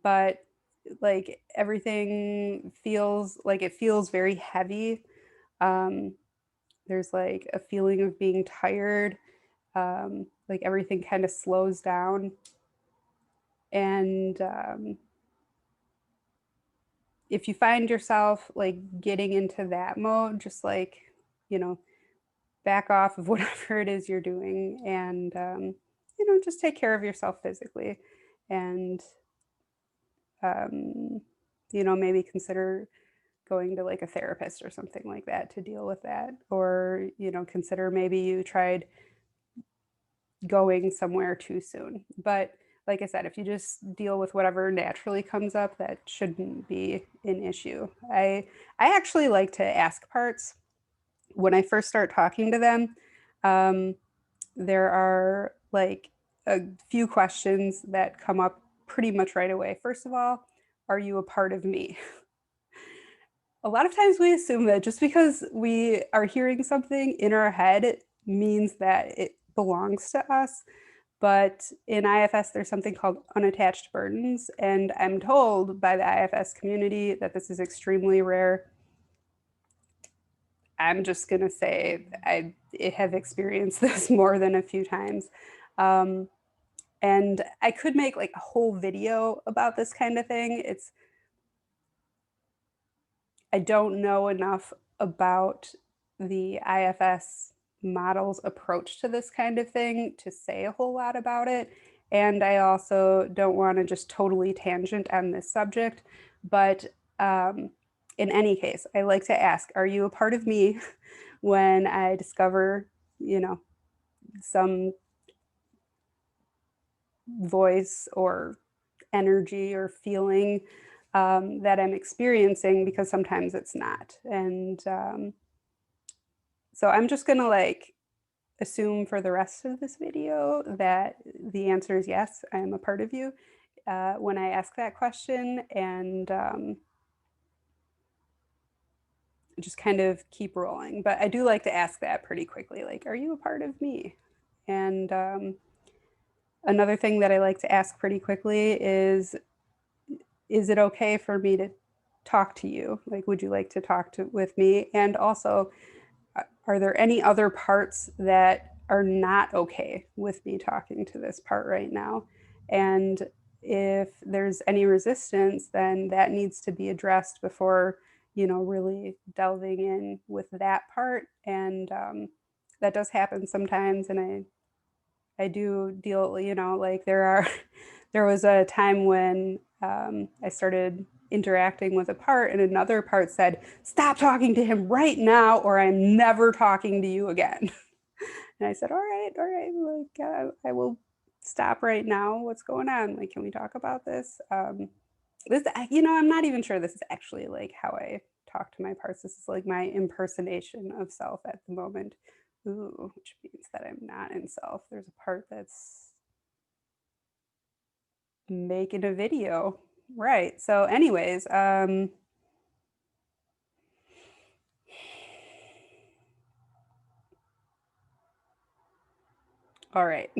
A: but like everything feels like it feels very heavy. Um, there's like a feeling of being tired. Like everything kind of slows down. And if you find yourself like getting into that mode, just like, you know, back off of whatever it is you're doing and, just take care of yourself physically and, um, maybe consider going to like a therapist or something like that to deal with that. Or, consider maybe you tried going somewhere too soon. But like I said, if you just deal with whatever naturally comes up, that shouldn't be an issue. I actually like to ask parts when I first start talking to them. Um, there are like a few questions that come up pretty much right away. First of all, are you a part of me? A lot of times we assume that just because we are hearing something in our head means that it belongs to us. But in IFS, there's something called unattached burdens. And I'm told by the IFS community that this is extremely rare. I'm just going to say I have experienced this more than a few times. Um, and I could make like a whole video about this kind of thing. I don't know enough about the IFS model's approach to this kind of thing to say a whole lot about it. And I also don't want to just totally tangent on this subject. But in any case, I like to ask, are you a part of me when I discover, some voice or energy or feeling that I'm experiencing, because sometimes it's not. And so I'm just gonna like assume for the rest of this video that the answer is yes, I am a part of you when I ask that question, and just kind of keep rolling. But I do like to ask that pretty quickly, like, are you a part of me? And another thing that I like to ask pretty quickly is it okay for me to talk to you? Like, would you like to talk with me? And also, are there any other parts that are not okay with me talking to this part right now? And if there's any resistance, then that needs to be addressed before, really delving in with that part. And that does happen sometimes. And I do deal, like there was a time when I started interacting with a part, and another part said, "Stop talking to him right now, or I'm never talking to you again." And I said, all right, like I will stop right now. What's going on? Like, can we talk about this? I'm not even sure this is actually like how I talk to my parts. This is like my impersonation of self at the moment. Ooh, which means that I'm not in self. There's a part that's making a video. Right. So anyways, all right.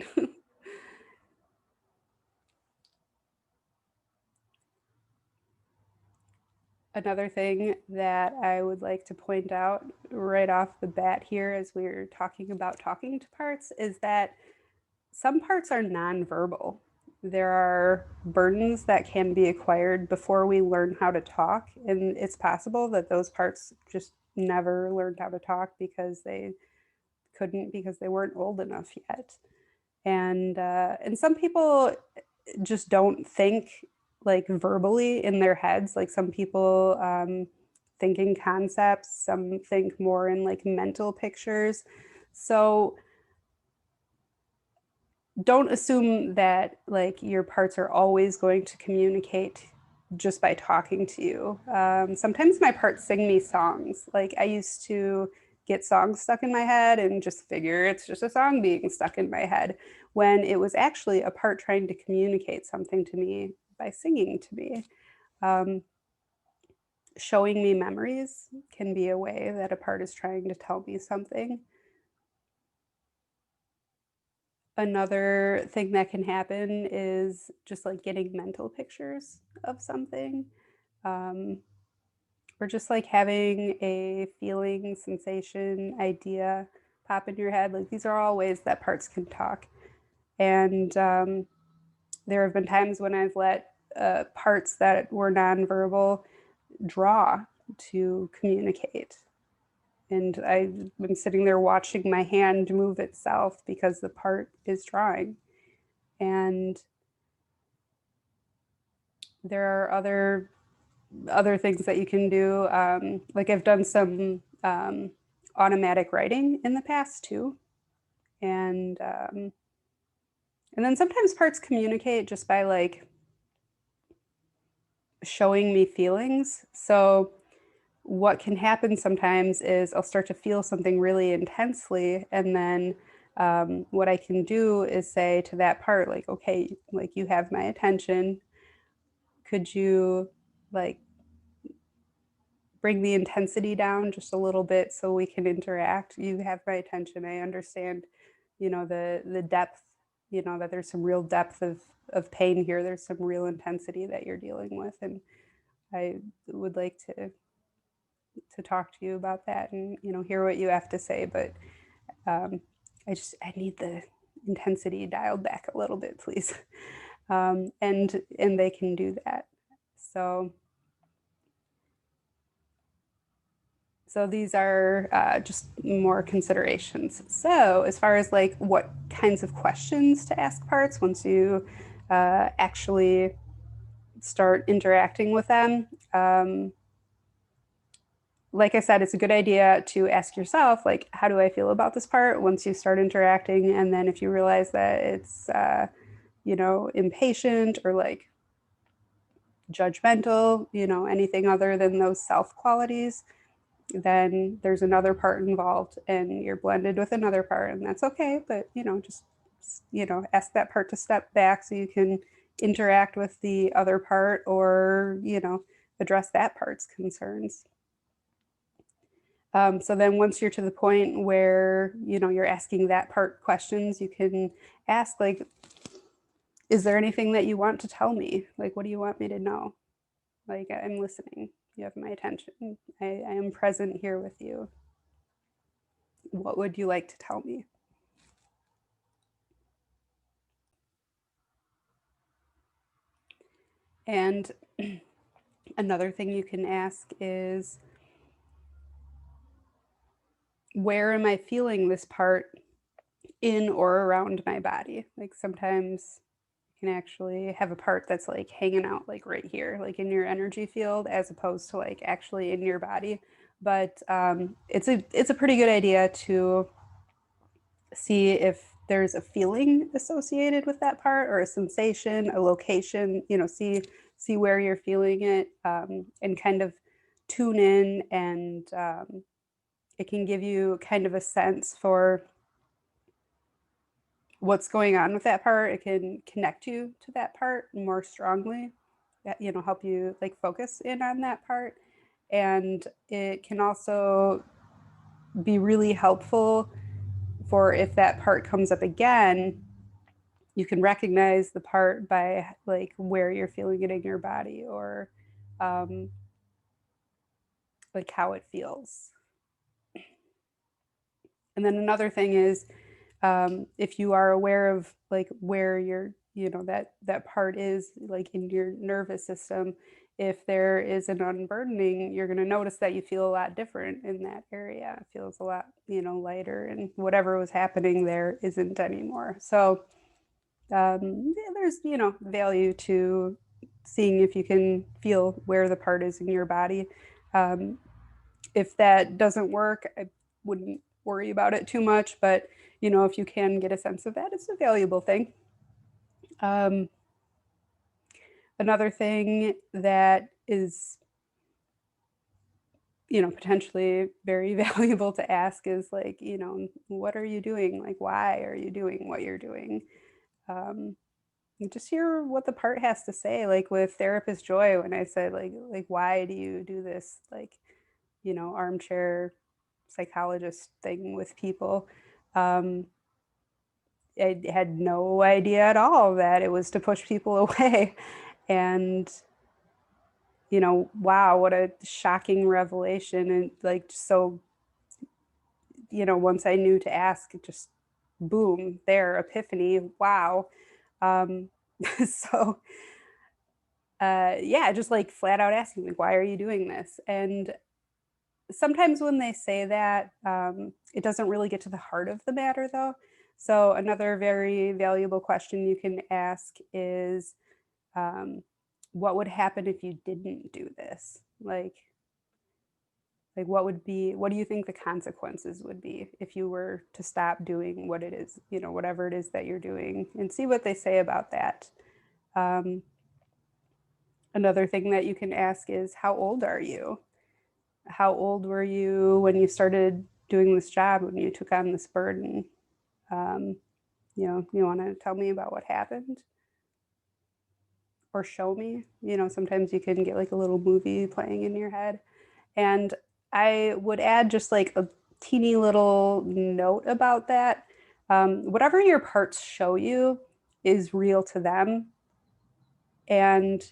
A: Another thing that I would like to point out right off the bat here as we're talking about talking to parts is that some parts are nonverbal. There are burdens that can be acquired before we learn how to talk, and it's possible that those parts just never learned how to talk because they couldn't, because they weren't old enough yet. And some people just don't think like verbally in their heads. Like some people think in concepts, some think more in like mental pictures. So don't assume that like your parts are always going to communicate just by talking to you. Sometimes my parts sing me songs. Like I used to get songs stuck in my head and just figure it's just a song being stuck in my head when it was actually a part trying to communicate something to me by singing to me. Um, Showing me memories can be a way that a part is trying to tell me something. Another thing that can happen is just like getting mental pictures of something, um, or just like having a feeling, sensation, idea pop in your head. Like these are all ways that parts can talk. And there have been times when I've let parts that were nonverbal draw to communicate. And I've been sitting there watching my hand move itself because the part is drawing. And there are other things that you can do. Like I've done some automatic writing in the past too, and then sometimes parts communicate just by like showing me feelings. So what can happen sometimes is I'll start to feel something really intensely, and then what I can do is say to that part, like, okay, like you have my attention. Could you like bring the intensity down just a little bit so we can interact? You have my attention. I understand, the depth, that there's some real depth of pain here. There's some real intensity that you're dealing with. And I would like to talk to you about that and, hear what you have to say. But um, I need the intensity dialed back a little bit, please. And they can do that. So So these are just more considerations. So as far as like what kinds of questions to ask parts once you actually start interacting with them, like I said, it's a good idea to ask yourself, like, how do I feel about this part once you start interacting? And then if you realize that it's, impatient or like judgmental, anything other than those self qualities, then there's another part involved and you're blended with another part, and that's okay. But just ask that part to step back so you can interact with the other part, or address that part's concerns. So then once you're to the point where, you're asking that part questions, you can ask, like, is there anything that you want to tell me? Like, what do you want me to know? Like, I'm listening. You have my attention. I am present here with you. What would you like to tell me? And another thing you can ask is, where am I feeling this part in or around my body? Like, sometimes you can actually have a part that's like hanging out like right here, like in your energy field, as opposed to like actually in your body. But it's a pretty good idea to see if there's a feeling associated with that part, or a sensation, a location. See where you're feeling it, and kind of tune in, and it can give you kind of a sense for what's going on with that part. It can connect you to that part more strongly, that, help you like focus in on that part. And it can also be really helpful for, if that part comes up again, you can recognize the part by like where you're feeling it in your body, or um, like how it feels. And then another thing is, if you are aware of like where your, that part is like in your nervous system, if there is an unburdening, you're going to notice that you feel a lot different in that area. It feels a lot, lighter, and whatever was happening there isn't anymore. So there's, value to seeing if you can feel where the part is in your body. Um, if that doesn't work, I wouldn't worry about it too much. But, if you can get a sense of that, it's a valuable thing. Um, Another thing that is, potentially very valuable to ask is, like, what are you doing? Like, why are you doing what you're doing? Um, and just hear what the part has to say. Like with Therapist Joy, when I said, like, why do you do this? Like, armchair psychologist thing with people. Um, I had no idea at all that it was to push people away. And, wow, what a shocking revelation. And like, so, once I knew to ask, just boom, there, epiphany, wow. Um, so, yeah, just like flat out asking, like, why are you doing this? And sometimes when they say that, it doesn't really get to the heart of the matter, though. So another very valuable question you can ask is, um, what would happen if you didn't do this? Like what do you think the consequences would be if you were to stop doing what it is, whatever it is that you're doing, and see what they say about that. Um, Another thing that you can ask is, how old are you? How old were you when you started doing this job, when you took on this burden? Um, you want to tell me about what happened, or show me? Sometimes you can get like a little movie playing in your head. And I would add just like a teeny little note about that. Whatever your parts show you is real to them. And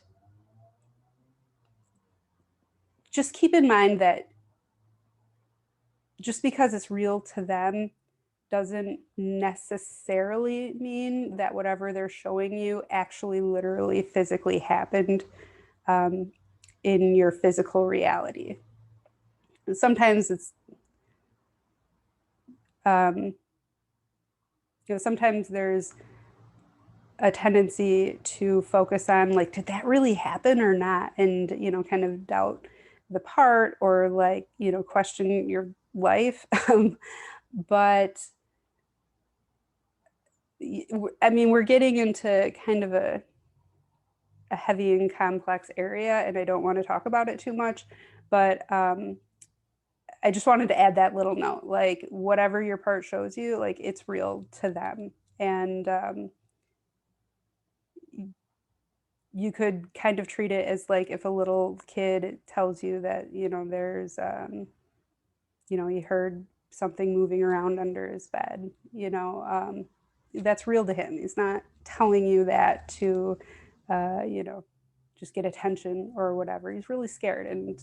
A: just keep in mind that just because it's real to them doesn't necessarily mean that whatever they're showing you actually literally physically happened, um, in your physical reality. And sometimes it's, um, sometimes there's a tendency to focus on, like, did that really happen or not? And, kind of doubt the part, or like, question your life. But I mean, we're getting into kind of a heavy and complex area, and I don't want to talk about it too much. But I just wanted to add that little note, like whatever your part shows you, like it's real to them. And you could kind of treat it as like if a little kid tells you that, there's he heard something moving around under his bed. That's real to him. He's not telling you that to, just get attention or whatever. He's really scared, and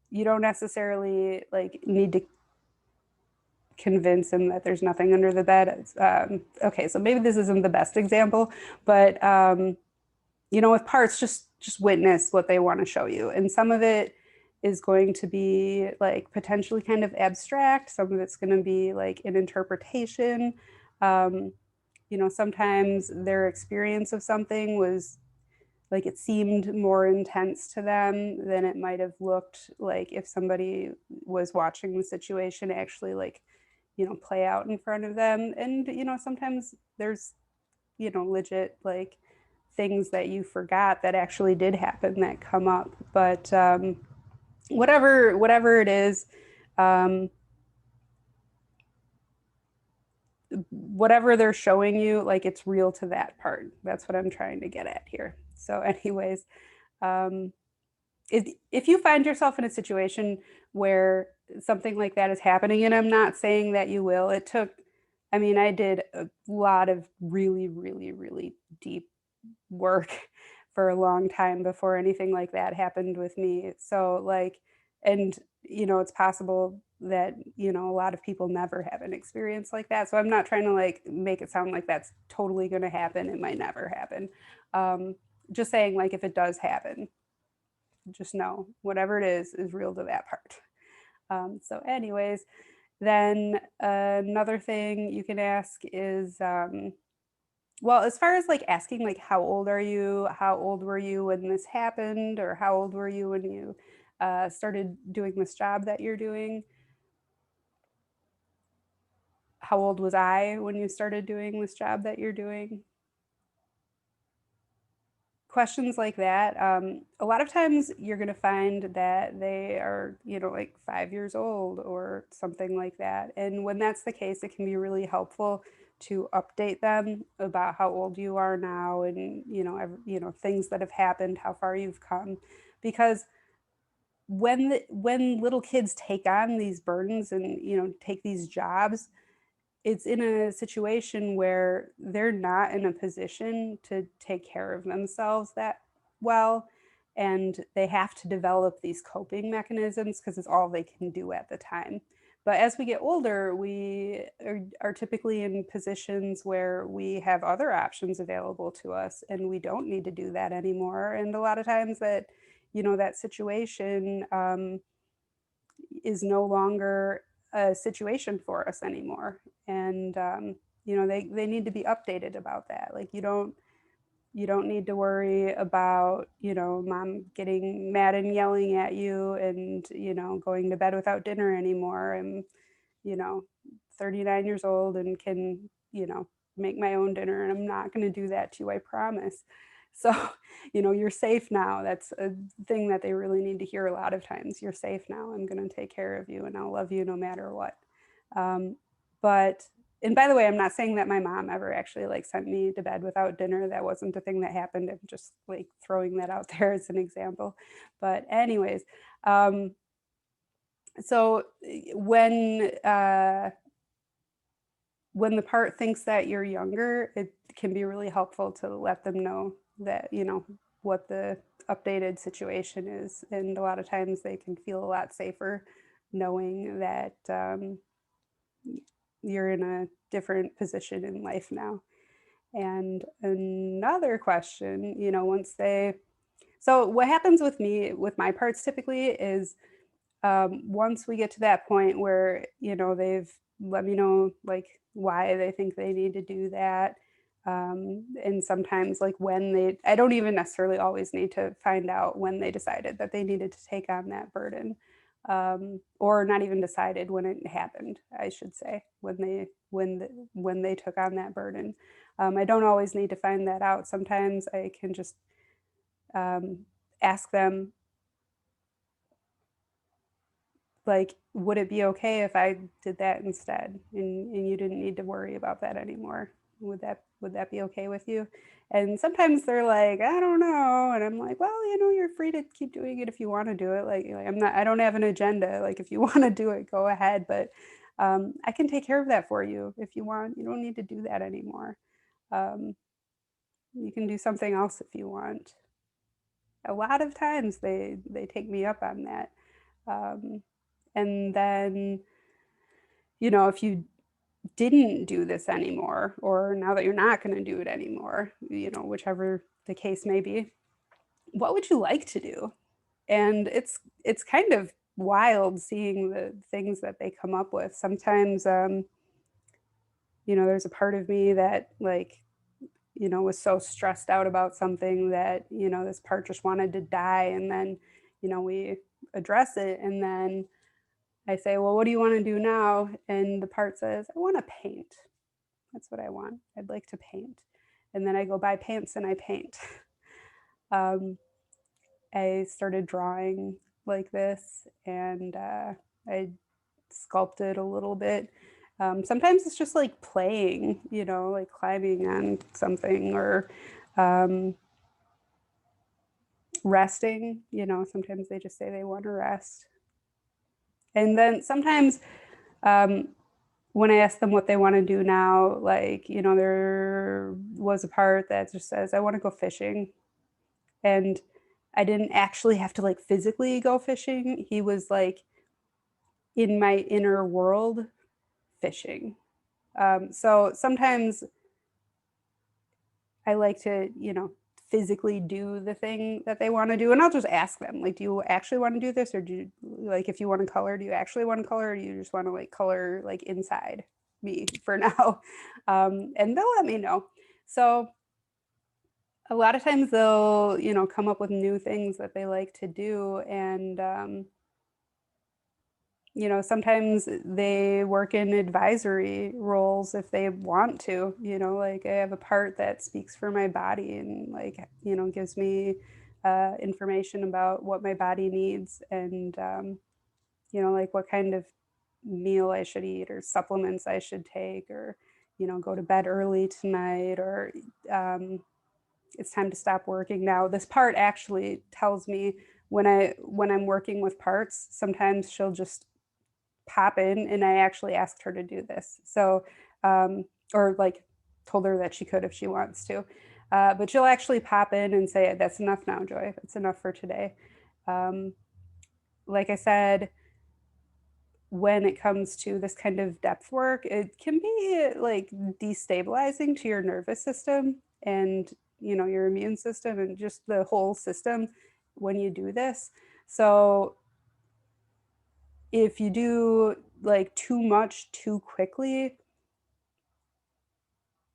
A: you don't necessarily like need to convince him that there's nothing under the bed. Okay, so maybe this isn't the best example, but with parts, just witness what they want to show you, and some of it is going to be like potentially kind of abstract. Some of it's going to be like an interpretation. Um, Sometimes their experience of something was like it seemed more intense to them than it might have looked like if somebody was watching the situation actually like play out in front of them. And sometimes there's legit like things that you forgot that actually did happen that come up. But whatever it is, um, whatever they're showing you, like it's real to that part. That's what I'm trying to get at here. So anyways, um, if you find yourself in a situation where something like that is happening, and I'm not saying that you will, I mean, I did a lot of really, really, really deep work for a long time before anything like that happened with me. So, like, and, it's possible that, a lot of people never have an experience like that. So I'm not trying to like make it sound like that's totally going to happen. It might never happen. Um, just saying, like, if it does happen, just know whatever it is real to that part. So, anyways, then another thing you can ask is, well, as far as like asking, like, how old are you? How old were you when this happened? Or how old were you when you started doing this job that you're doing? How old was I when you started doing this job that you're doing? Questions like that. A lot of times you're going to find that they are, like 5 years old or something like that. And when that's the case, it can be really helpful to update them about how old you are now and, things that have happened, how far you've come. Because when little kids take on these burdens and, take these jobs, it's in a situation where they're not in a position to take care of themselves that well, and they have to develop these coping mechanisms because it's all they can do at the time. But as we get older, we are typically in positions where we have other options available to us and we don't need to do that anymore. And a lot of times that situation is no longer a situation for us anymore. And they need to be updated about that. Like you don't need to worry about mom getting mad and yelling at you and going to bed without dinner anymore. I'm you know 39 years old and can make my own dinner, and I'm not going to do that to you, I promise. So you're safe now. That's a thing that they really need to hear a lot of times. You're safe now. I'm going to take care of you and I'll love you no matter what. um, but and by the way, I'm not saying that my mom ever actually like sent me to bed without dinner. That wasn't a thing that happened. I'm just like throwing that out there as an example. But anyways, um, so when the part thinks that you're younger, it can be really helpful to let them know that what the updated situation is, and a lot of times they can feel a lot safer knowing that you're in a different position in life now. And another question, once they so what happens with me with my parts typically is, once we get to that point where they've let me know like why they think they need to do that, and sometimes like when they I don't even necessarily always need to find out when they decided that they needed to take on that burden, or not even decided, when it happened, I should say, when they took on that burden. I don't always need to find that out. Sometimes I can just um, ask them, like, would it be okay if I did that instead? And you didn't need to worry about that anymore. Would that be okay with you? And sometimes they're like, I don't know. And I'm like, well, you're free to keep doing it if you want to do it. Like I don't have an agenda. Like if you want to do it, go ahead. But I can take care of that for you if you want. You don't need to do that anymore. Um, you can do something else if you want. A lot of times they take me up on that. Um, and then, if you didn't do this anymore, or now that you're not going to do it anymore, whichever the case may be, what would you like to do? And it's kind of wild seeing the things that they come up with. Sometimes, there's a part of me that like, was so stressed out about something that, this part just wanted to die. And then, we address it. And then I say, well, what do you want to do now? And the part says, I want to paint. That's what I want. I'd like to paint. And then I go buy paints and I paint. um, I started drawing like this, and I sculpted a little bit. Sometimes it's just like playing, like climbing on something, or um, resting. Sometimes they just say they want to rest. And then sometimes um, when I ask them what they want to do now, like, there was a part that just says, I want to go fishing. And I didn't actually have to like physically go fishing. He was like in my inner world fishing. So sometimes I like to, physically do the thing that they want to do. And I'll just ask them, like, do you actually want to do this? Or do you, like, if you want to color, do you actually want to color? Or do you just want to like color like inside me for now? And they'll let me know. So a lot of times they'll, come up with new things that they like to do. And, sometimes they work in advisory roles if they want to, like I have a part that speaks for my body and like, gives me information about what my body needs, and, like what kind of meal I should eat or supplements I should take, or, go to bed early tonight, or it's time to stop working now. This part actually tells me when I'm working with parts, sometimes she'll just pop in, and I actually asked her to do this. So, or like told her that she could if she wants to. But she'll actually pop in and say, that's enough now, Joy. That's enough for today. Um, like I said, when it comes to this kind of depth work, it can be like destabilizing to your nervous system and, your immune system and just the whole system when you do this. So if you do like too much too quickly,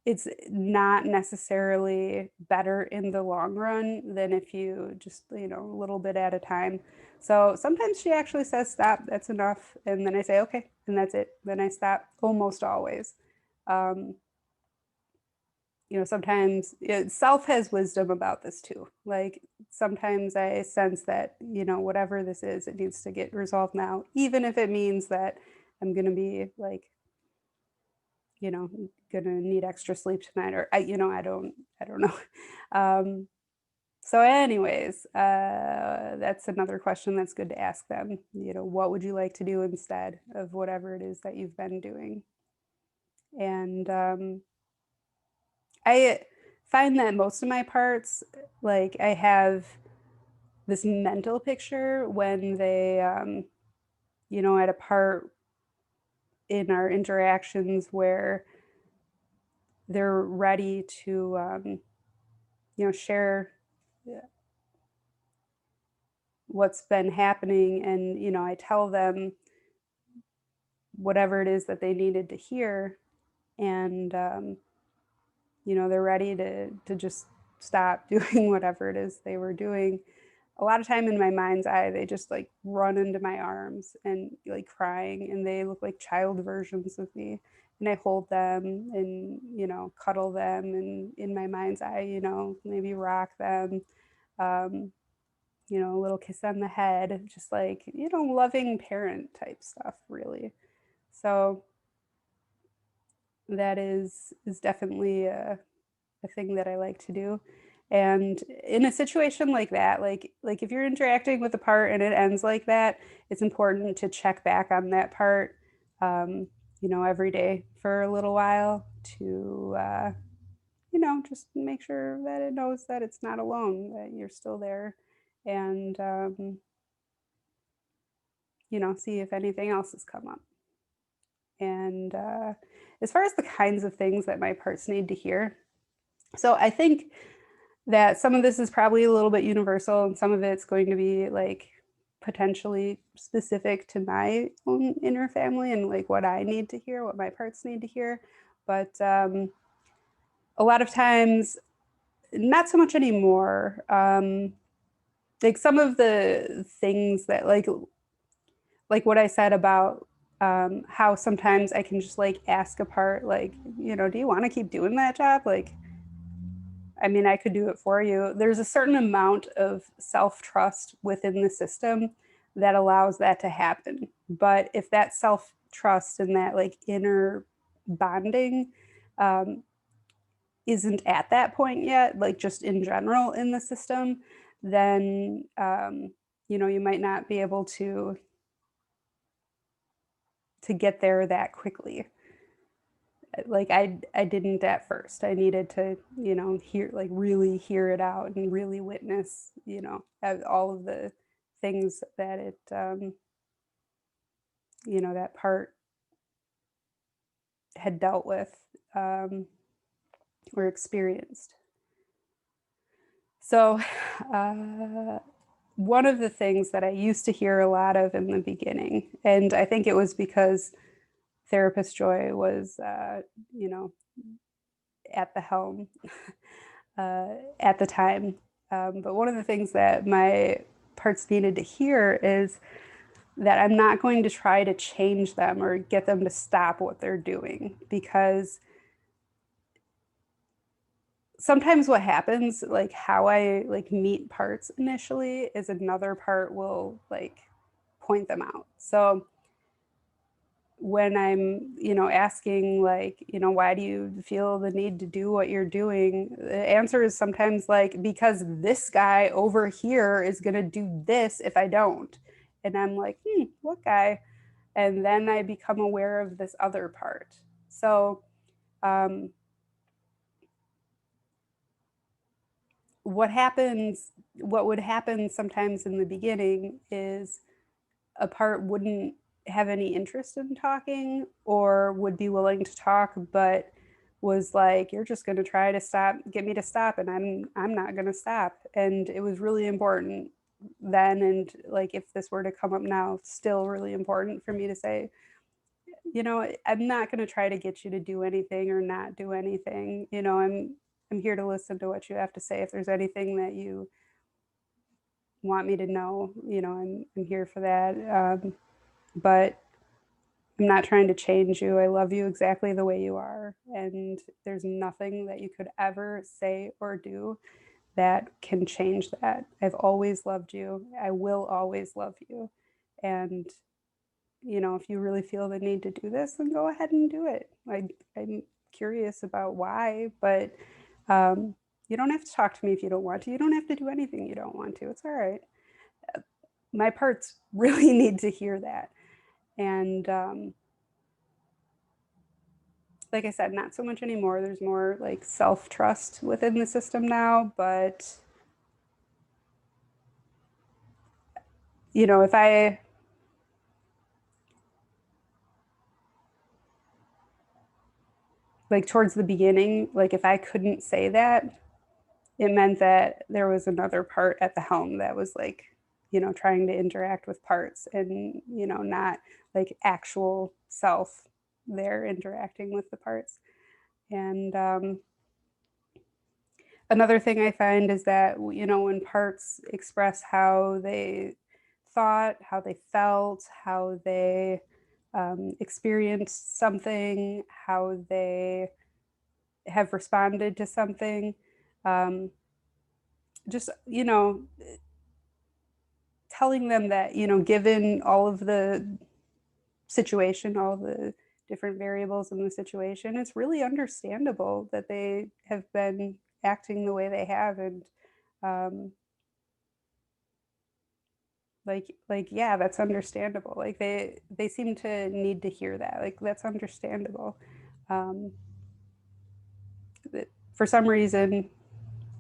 A: it's not necessarily better in the long run than if you just, a little bit at a time. So sometimes she actually says, stop, that's enough. And then I say, okay, and that's it. Then I stop almost always. Um, sometimes self has wisdom about this too. Like sometimes I sense that, whatever this is, it needs to get resolved now, even if it means that I'm going to be like, gonna need extra sleep tonight, or I don't know. um, so anyways, that's another question that's good to ask them. What would you like to do instead of whatever it is that you've been doing? And I find that most of my parts, like I have this mental picture when they at a part in our interactions where they're ready to share what's been happening, and I tell them whatever it is that they needed to hear, and they're ready to just stop doing whatever it is they were doing. A lot of time in my mind's eye, they just like run into my arms and like crying, and they look like child versions of me, and I hold them and cuddle them, and in my mind's eye, maybe rock them, um, a little kiss on the head, just like, loving parent type stuff, really. So that is definitely a thing that I like to do. And in a situation like that, like if you're interacting with a part and it ends like that, it's important to check back on that part, um, every day for a little while to, just make sure that it knows that it's not alone, that you're still there, and see if anything else has come up. And as far as the kinds of things that my parts need to hear, so I think that some of this is probably a little bit universal and some of it's going to be like potentially specific to my own inner family and like what I need to hear, what my parts need to hear. But a lot of times, not so much anymore. Like some of the things that like what I said about how sometimes I can just like ask a part, like, do you want to keep doing that job? Like, I mean, I could do it for you. There's a certain amount of self trust within the system that allows that to happen. But if that self trust and that like inner bonding um, isn't at that point yet, like just in general in the system, then, you might not be able to get there that quickly. Like I didn't at first. I needed to, hear, like really hear it out and really witness, all of the things that that part had dealt with um, or experienced. So, uh, one of the things that I used to hear a lot of in the beginning, and I think it was because Therapist Joy was, you know, at the helm at the time. But one of the things that my parts needed to hear is that I'm not going to try to change them or get them to stop what they're doing, because sometimes what happens, like how I like meet parts initially, is another part will like point them out. So when I'm, asking like, why do you feel the need to do what you're doing? The answer is sometimes like, because this guy over here is going to do this if I don't. And I'm like, what guy? And then I become aware of this other part. So, um, what would happen sometimes in the beginning is a part wouldn't have any interest in talking or would be willing to talk, but was like, you're just going to try to get me to stop, and I'm not going to stop. And it was really important then, and like if this were to come up now, still really important for me to say, I'm not going to try to get you to do anything or not do anything. I'm here to listen to what you have to say. If there's anything that you want me to know, I'm here for that. But I'm not trying to change you. I love you exactly the way you are. And there's nothing that you could ever say or do that can change that. I've always loved you. I will always love you. And, if you really feel the need to do this, then go ahead and do it. I'm curious about why, but you don't have to talk to me if you don't want to. You don't have to do anything you don't want to. It's all right. My parts really need to hear that. And like I said, not so much anymore. There's more like self trust within the system now. But, if I, like towards the beginning, like if I couldn't say that, it meant that there was another part at the helm that was like, trying to interact with parts and, not like actual self there interacting with the parts. And another thing I find is that, when parts express how they thought, how they felt, how they experienced something, how they have responded to something, um, just, telling them that, given all of the situation, all the different variables in the situation, it's really understandable that they have been acting the way they have. And um, yeah, that's understandable. Like they seem to need to hear that. Like that's understandable. Um, for some reason,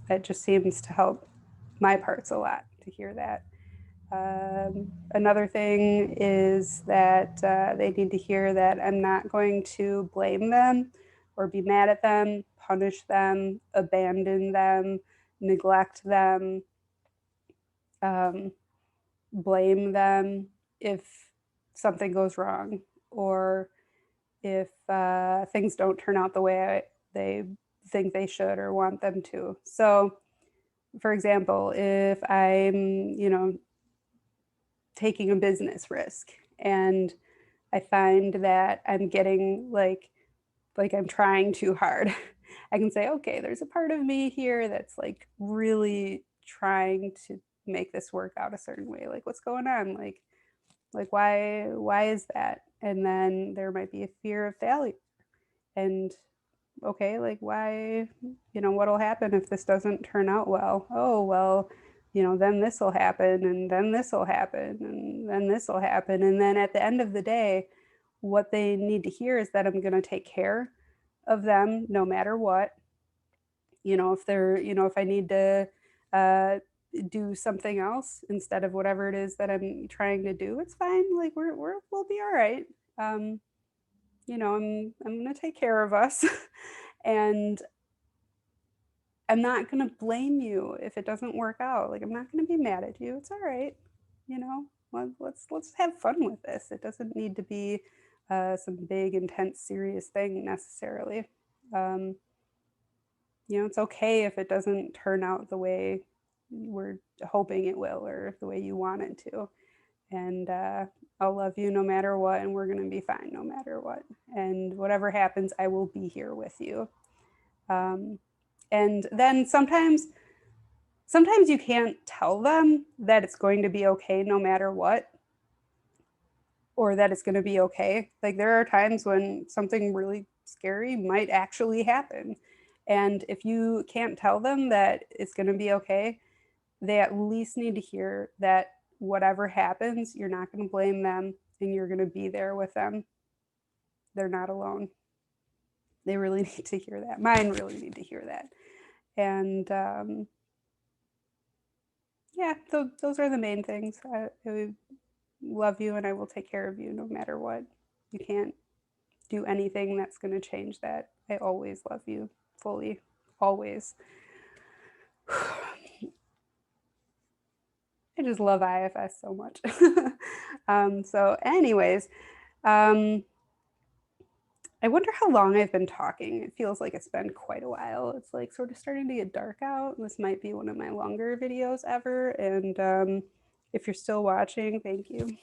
A: that just seems to help my parts a lot to hear that. Another thing is that they need to hear that I'm not going to blame them or be mad at them, punish them, abandon them, neglect them, um, blame them if something goes wrong, or if things don't turn out the way they think they should or want them to. So, for example, if I'm, taking a business risk and I find that I'm getting like I'm trying too hard, I can say, okay, there's a part of me here that's like really trying to make this work out a certain way. Like what's going on? Like why is that? And then there might be a fear of failure. And okay, like why, what'll happen if this doesn't turn out well? Oh, well, then this will happen, and then this will happen, and then this will happen. And then at the end of the day, what they need to hear is that I'm going to take care of them no matter what. If I need to uh, do something else instead of whatever it is that I'm trying to do, it's fine. Like we'll be all right. Um, I'm going to take care of us. And I'm not going to blame you if it doesn't work out. Like I'm not going to be mad at you. It's all right. You know, let's have fun with this. It doesn't need to be some big, intense, serious thing necessarily. Um, it's okay if it doesn't turn out the way we're hoping it will or the way you want it to. And I'll love you no matter what, and we're going to be fine no matter what. And whatever happens, I will be here with you. Um, and then sometimes you can't tell them that it's going to be okay no matter what, or that it's going to be okay. Like there are times when something really scary might actually happen. And if you can't tell them that it's going to be okay, they at least need to hear that whatever happens, you're not going to blame them and you're going to be there with them. They're not alone. They really need to hear that. Mine really need to hear that. And yeah, those are the main things. I love you and I will take care of you no matter what. You can't do anything that's going to change that. I always love you fully, always. I just love IFS so much. So, anyways, um, I wonder how long I've been talking. It feels like it's been quite a while. It's like sort of starting to get dark out. This might be one of my longer videos ever. And if you're still watching, thank you.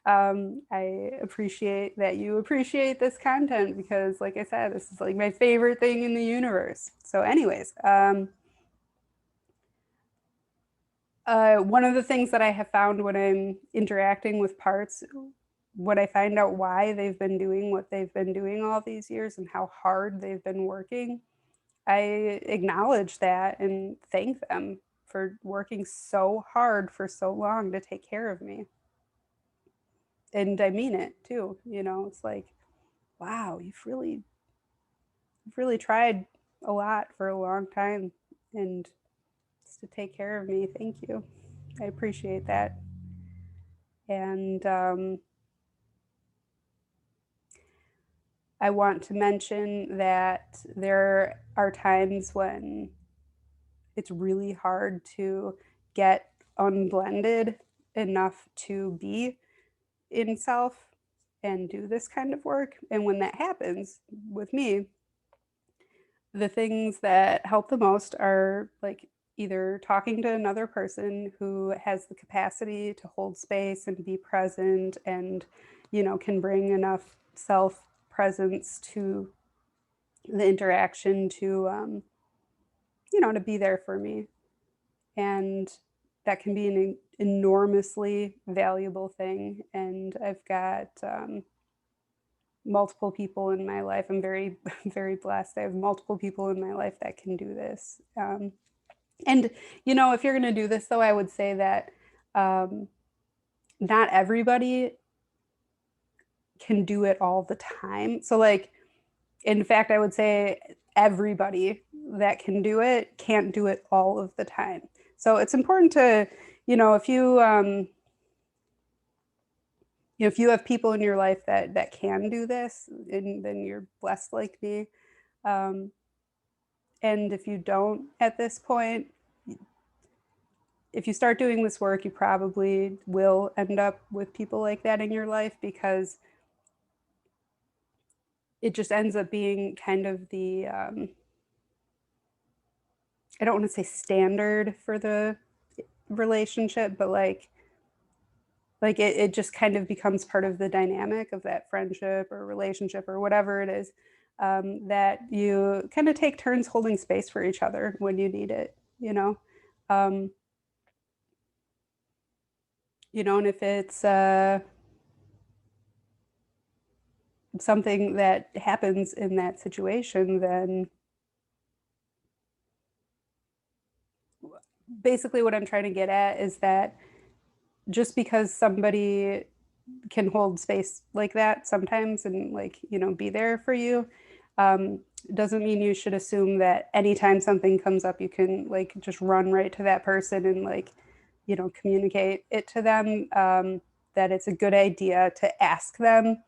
A: I appreciate that you appreciate this content because, like I said, this is like my favorite thing in the universe. So, anyways, one of the things that I have found when I'm interacting with parts, when I find out why they've been doing what they've been doing all these years and how hard they've been working, I acknowledge that and thank them for working so hard for so long to take care of me. And I mean it too. It's like, wow, you've really tried a lot for a long time and just to take care of me. Thank you. I appreciate that. And I want to mention that there are times when it's really hard to get unblended enough to be in self and do this kind of work. And when that happens with me, the things that help the most are like either talking to another person who has the capacity to hold space and be present and can bring enough self presence to the interaction to to be there for me. And that can be an enormously valuable thing. And I've got multiple people in my life. I'm very, very blessed. I have multiple people in my life that can do this. And, you know, if you're going to do this, though, I would say that not everybody can do it all the time. So, like, in fact, I would say everybody that can do it can't do it all of the time. So it's important to, you know, if you have people in your life that can do this, and then you're blessed like me. Um, and if you don't at this point, if you start doing this work, you probably will end up with people like that in your life, because it just ends up being kind of the I don't want to say standard for the relationship, but it just kind of becomes part of the dynamic of that friendship or relationship or whatever it is, that you kind of take turns holding space for each other when you need it, you know. um, and if it's something that happens in that situation, then basically what I'm trying to get at is that just because somebody can hold space like that sometimes and, like, be there for you, um, doesn't mean you should assume that anytime something comes up you can, like, just run right to that person and, like, communicate it to them. That it's a good idea to ask them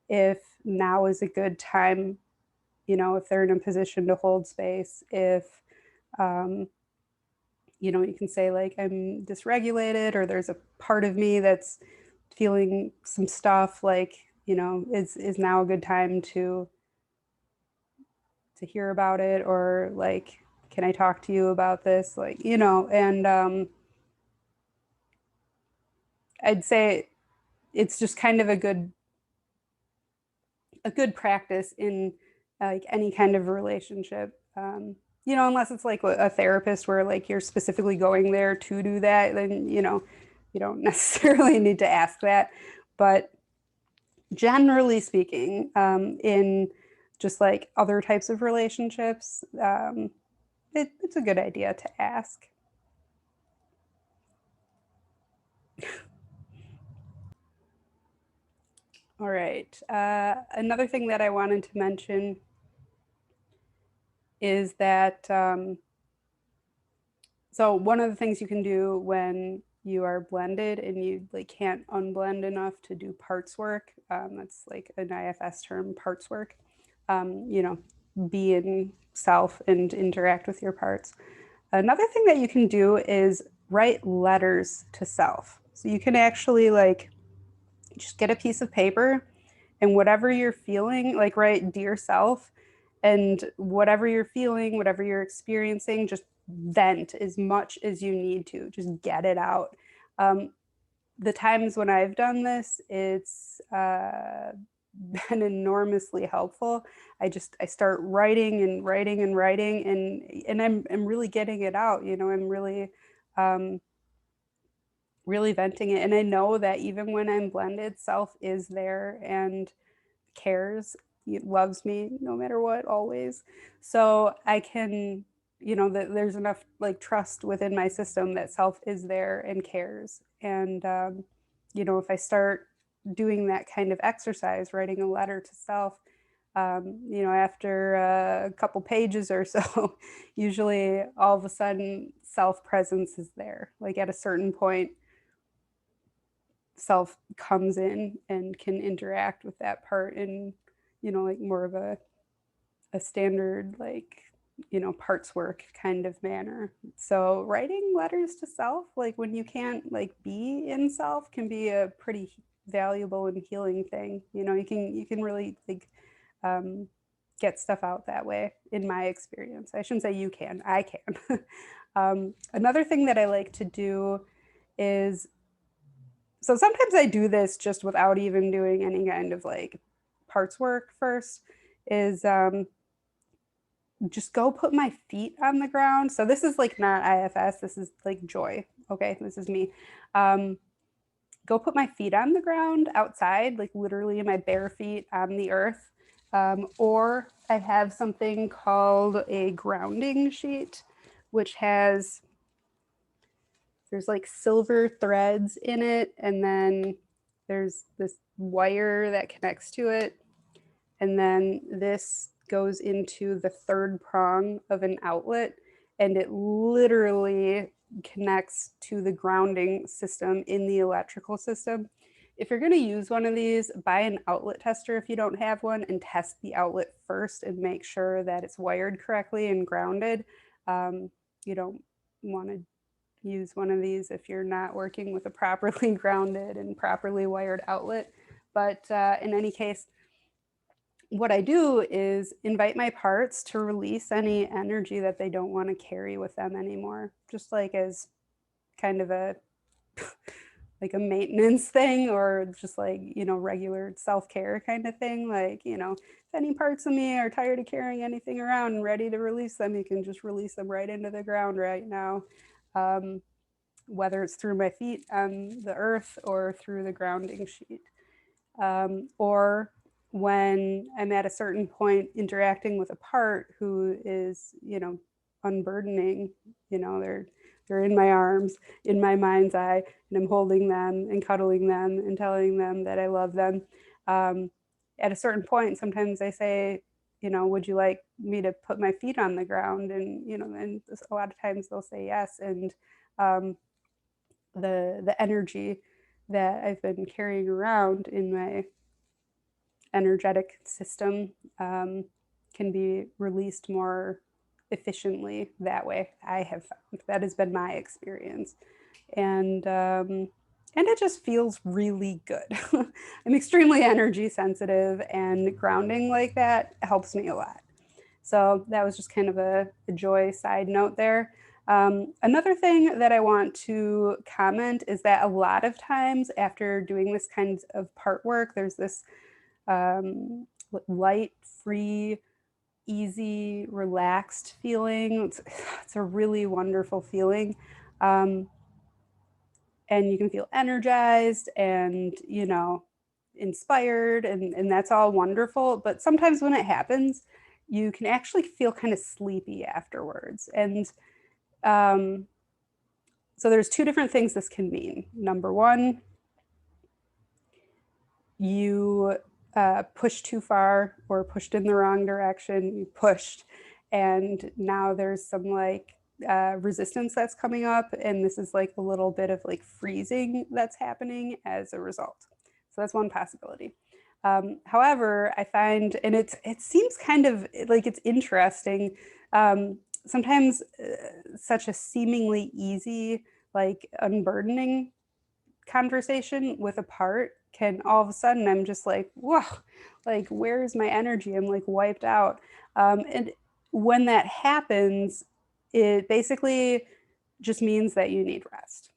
A: if now is a good time, if they're in a position to hold space, if um, you can say, like, I'm dysregulated, or there's a part of me that's feeling some stuff, like, is now a good time to hear about it, or, like, can I talk to you about this, like, and I'd say it's just kind of a good practice in, like, any kind of relationship. Unless it's like a therapist where, like, you're specifically going there to do that, then you don't necessarily need to ask that. But generally speaking, in just like other types of relationships, it's a good idea to ask. All right. Another thing that I wanted to mention is that, so one of the things you can do when you are blended and you, like, can't unblend enough to do parts work, that's like an IFS term, parts work. Be in self and interact with your parts. Another thing that you can do is write letters to self. So you can actually, like, just get a piece of paper, and whatever you're feeling, like, write dear self, and whatever you're feeling, whatever you're experiencing, just vent as much as you need to. Just get it out. Um, the times when I've done this, it's been enormously helpful. I start writing and writing and writing, and I'm really getting it out. I'm um, really venting it. And I know that even when I'm blended, self is there and cares, loves me no matter what, always. So I can, that there's enough, like, trust within my system that self is there and cares. And, if I start doing that kind of exercise, writing a letter to self, after a couple pages or so, usually all of a sudden self presence is there. Like, at a certain point, self comes in and can interact with that part in, like, more of a standard, like, parts work kind of manner. So writing letters to self, like, when you can't, like, be in self, can be a pretty valuable and healing thing. You can really, like, um, get stuff out that way, in my experience. I shouldn't say you can, I can. Another thing that I like to do is, so sometimes I do this just without even doing any kind of, like, parts work first, is just go put my feet on the ground. So this is, like, not IFS, this is like joy. Okay, this is me. Um, go put my feet on the ground outside, like literally my bare feet on the earth. Or I have something called a grounding sheet, which there's like silver threads in it, and then there's this wire that connects to it, and then this goes into the third prong of an outlet, and it literally connects to the grounding system in the electrical system. If you're going to use one of these, buy an outlet tester if you don't have one, and test the outlet first and make sure that it's wired correctly and grounded. You don't want to use one of these if you're not working with a properly grounded and properly wired outlet. But in any case, what I do is invite my parts to release any energy that they don't want to carry with them anymore, just like as kind of a like a maintenance thing, or just like, regular self-care kind of thing. Like, if any parts of me are tired of carrying anything around and ready to release them, you can just release them right into the ground right now. Whether it's through my feet on the earth or through the grounding sheet. Or when I'm at a certain point interacting with a part who is, unburdening, they're in my arms, in my mind's eye, and I'm holding them and cuddling them and telling them that I love them. At a certain point, sometimes I say, would you like me to put my feet on the ground? And a lot of times they'll say yes. And um, the energy that I've been carrying around in my energetic system can be released more efficiently that way. I have found that has been my experience, and it just feels really good. I'm extremely energy sensitive, and grounding like that helps me a lot. So that was just kind of a joy side note there. Another thing that I want to comment is that a lot of times after doing this kind of part work, there's this light, free, easy, relaxed feeling. It's a really wonderful feeling. Um, and you can feel energized and, inspired, and that's all wonderful. But sometimes when it happens, you can actually feel kind of sleepy afterwards. And um, so there's two different things this can mean. Number one, you pushed too far or pushed in the wrong direction, you pushed, and now there's some like resistance that's coming up, and this is like a little bit of like freezing that's happening as a result. So that's one possibility. However, I find, and it seems kind of like it's interesting. Sometimes such a seemingly easy, like unburdening conversation with a part can all of a sudden I'm just like, whoa, like where's my energy? I'm like wiped out. And when that happens, it basically just means that you need rest.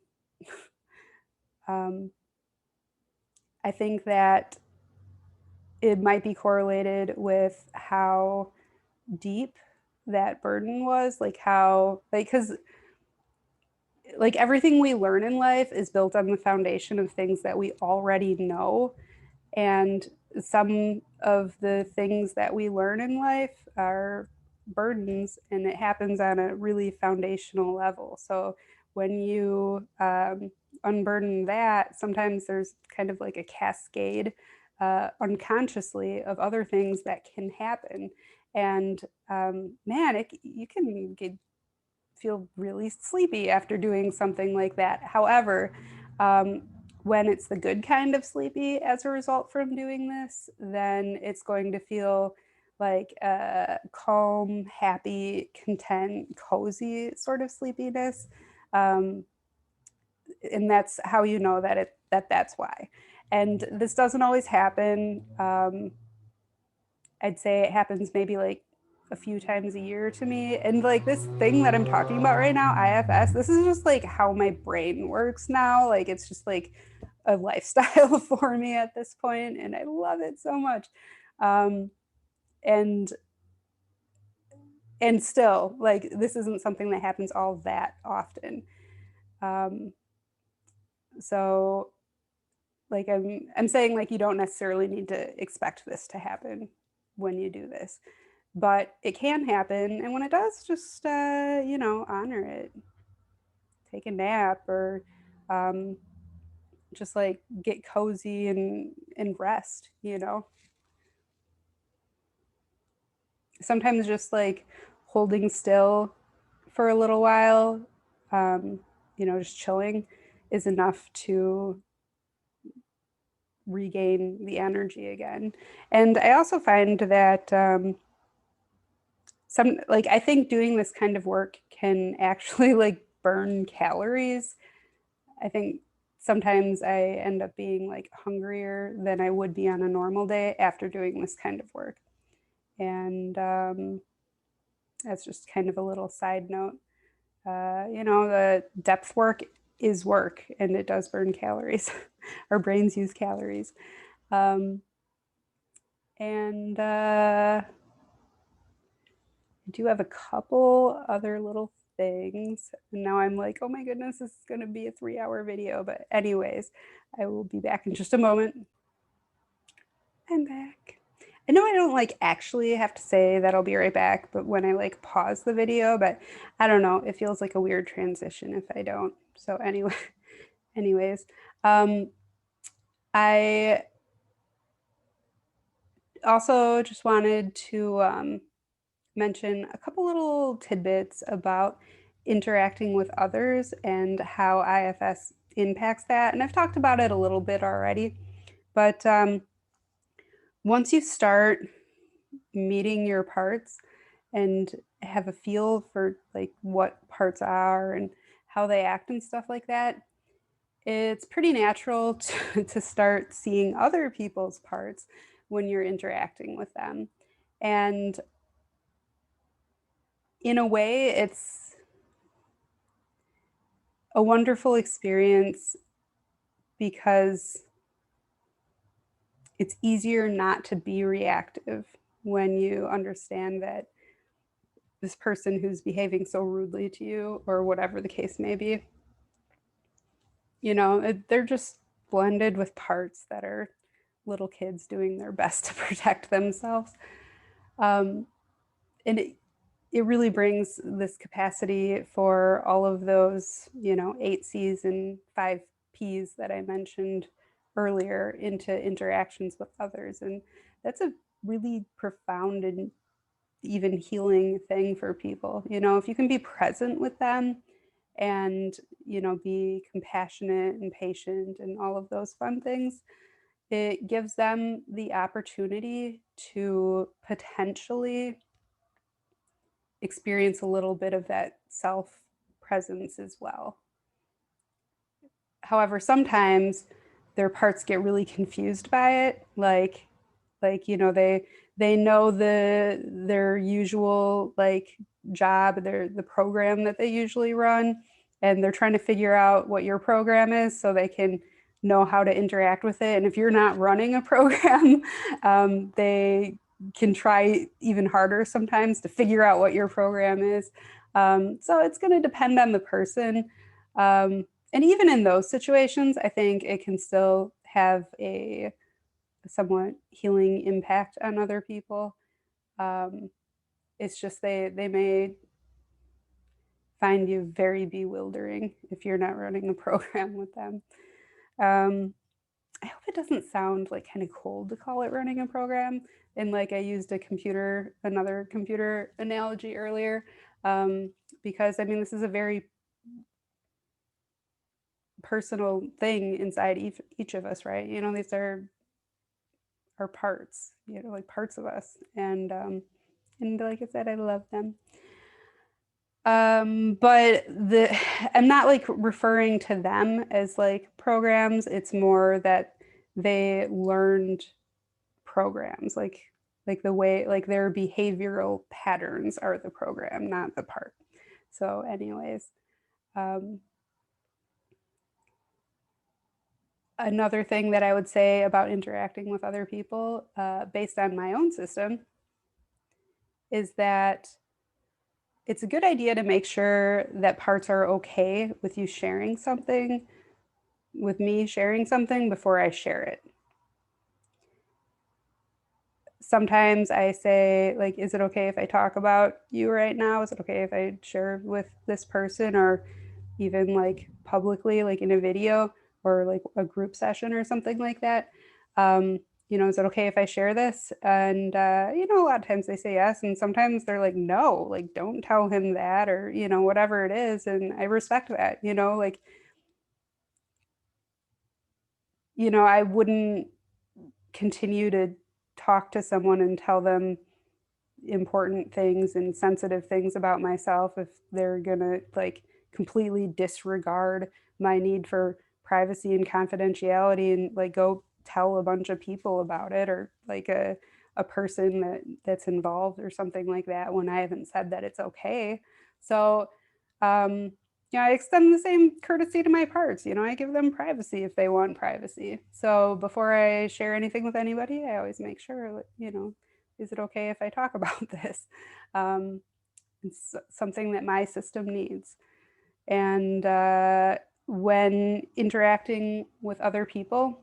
A: um, I think that it might be correlated with how deep that burden was, like how, like, because like everything we learn in life is built on the foundation of things that we already know. And some of the things that we learn in life are burdens, and it happens on a really foundational level. So when you unburden that, sometimes there's kind of like a cascade unconsciously of other things that can happen. And man, you can feel really sleepy after doing something like that. However, um, when it's the good kind of sleepy as a result from doing this, then it's going to feel like a calm, happy, content, cozy sort of sleepiness. Um, and that's how you know that that's why. And this doesn't always happen. I'd say it happens maybe like a few times a year to me. And like this thing that I'm talking about right now, IFS, this is just like how my brain works now. Like it's just like a lifestyle for me at this point, and I love it so much. Um, and and still, like this isn't something that happens all that often. Um, so like I'm saying like you don't necessarily need to expect this to happen when you do this, but it can happen. And when it does, just, honor it. Take a nap or um, just like get cozy and rest, Sometimes just like holding still for a little while, um, just chilling is enough to regain the energy again. And I also find that I think doing this kind of work can actually like burn calories. I think sometimes I end up being like hungrier than I would be on a normal day after doing this kind of work. And that's just kind of a little side note. The depth work is work and it does burn calories. Our brains use calories. Um, and I do have a couple other little things. And now I'm like, oh my goodness, this is going to be a 3-hour video. But, anyways, I will be back in just a moment. I'm back. I know I don't like actually have to say that I'll be right back, but when I like pause the video, but I don't know, it feels like a weird transition if I don't. So anyway, anyways, I also just wanted to mention a couple little tidbits about interacting with others and how IFS impacts that. And I've talked about it a little bit already, but once you start meeting your parts and have a feel for like what parts are and how they act and stuff like that, it's pretty natural to start seeing other people's parts when you're interacting with them. And in a way, it's a wonderful experience because it's easier not to be reactive when you understand that this person who's behaving so rudely to you, or whatever the case may be, they're just blended with parts that are little kids doing their best to protect themselves. Um, and it really brings this capacity for all of those, 8 C's and 5 P's that I mentioned earlier into interactions with others. And that's a really profound and even healing thing for people. If you can be present with them and, be compassionate and patient and all of those fun things, it gives them the opportunity to potentially experience a little bit of that self presence as well. However, sometimes their parts get really confused by it, they know their usual like job, the program that they usually run, and they're trying to figure out what your program is so they can know how to interact with it. And if you're not running a program, they can try even harder sometimes to figure out what your program is. So it's going to depend on the person. And even in those situations, I think it can still have a somewhat healing impact on other people. It's just they may find you very bewildering if you're not running a program with them. Um, I hope it doesn't sound like kind of cold to call it running a program. And like I used another computer analogy earlier, because I mean, this is a very personal thing inside each of us, right? These are parts, like parts of us. And like I said, I love them. But I'm not like referring to them as like programs. It's more that they learned programs, like the way, like their behavioral patterns are the program, not the part. So, anyways, um, another thing that I would say about interacting with other people, based on my own system, is that it's a good idea to make sure that parts are okay with you sharing something with me sharing something before I share it. Sometimes I say, like, is it okay if I talk about you right now? Is it okay if I share with this person, or even like publicly, like in a video or like a group session or something like that? Um, is it okay if I share this? And, a lot of times they say yes. And sometimes they're like, no, like, don't tell him that, or, whatever it is. And I respect that, like, I wouldn't continue to talk to someone and tell them important things and sensitive things about myself if they're gonna like completely disregard my need for privacy and confidentiality and like go tell a bunch of people about it, or like a person that's involved or something like that, when I haven't said that it's okay. So um I extend the same courtesy to my parts. I give them privacy if they want privacy. So before I share anything with anybody, I always make sure that, is it okay if I talk about this? Um, it's something that my system needs. And when interacting with other people,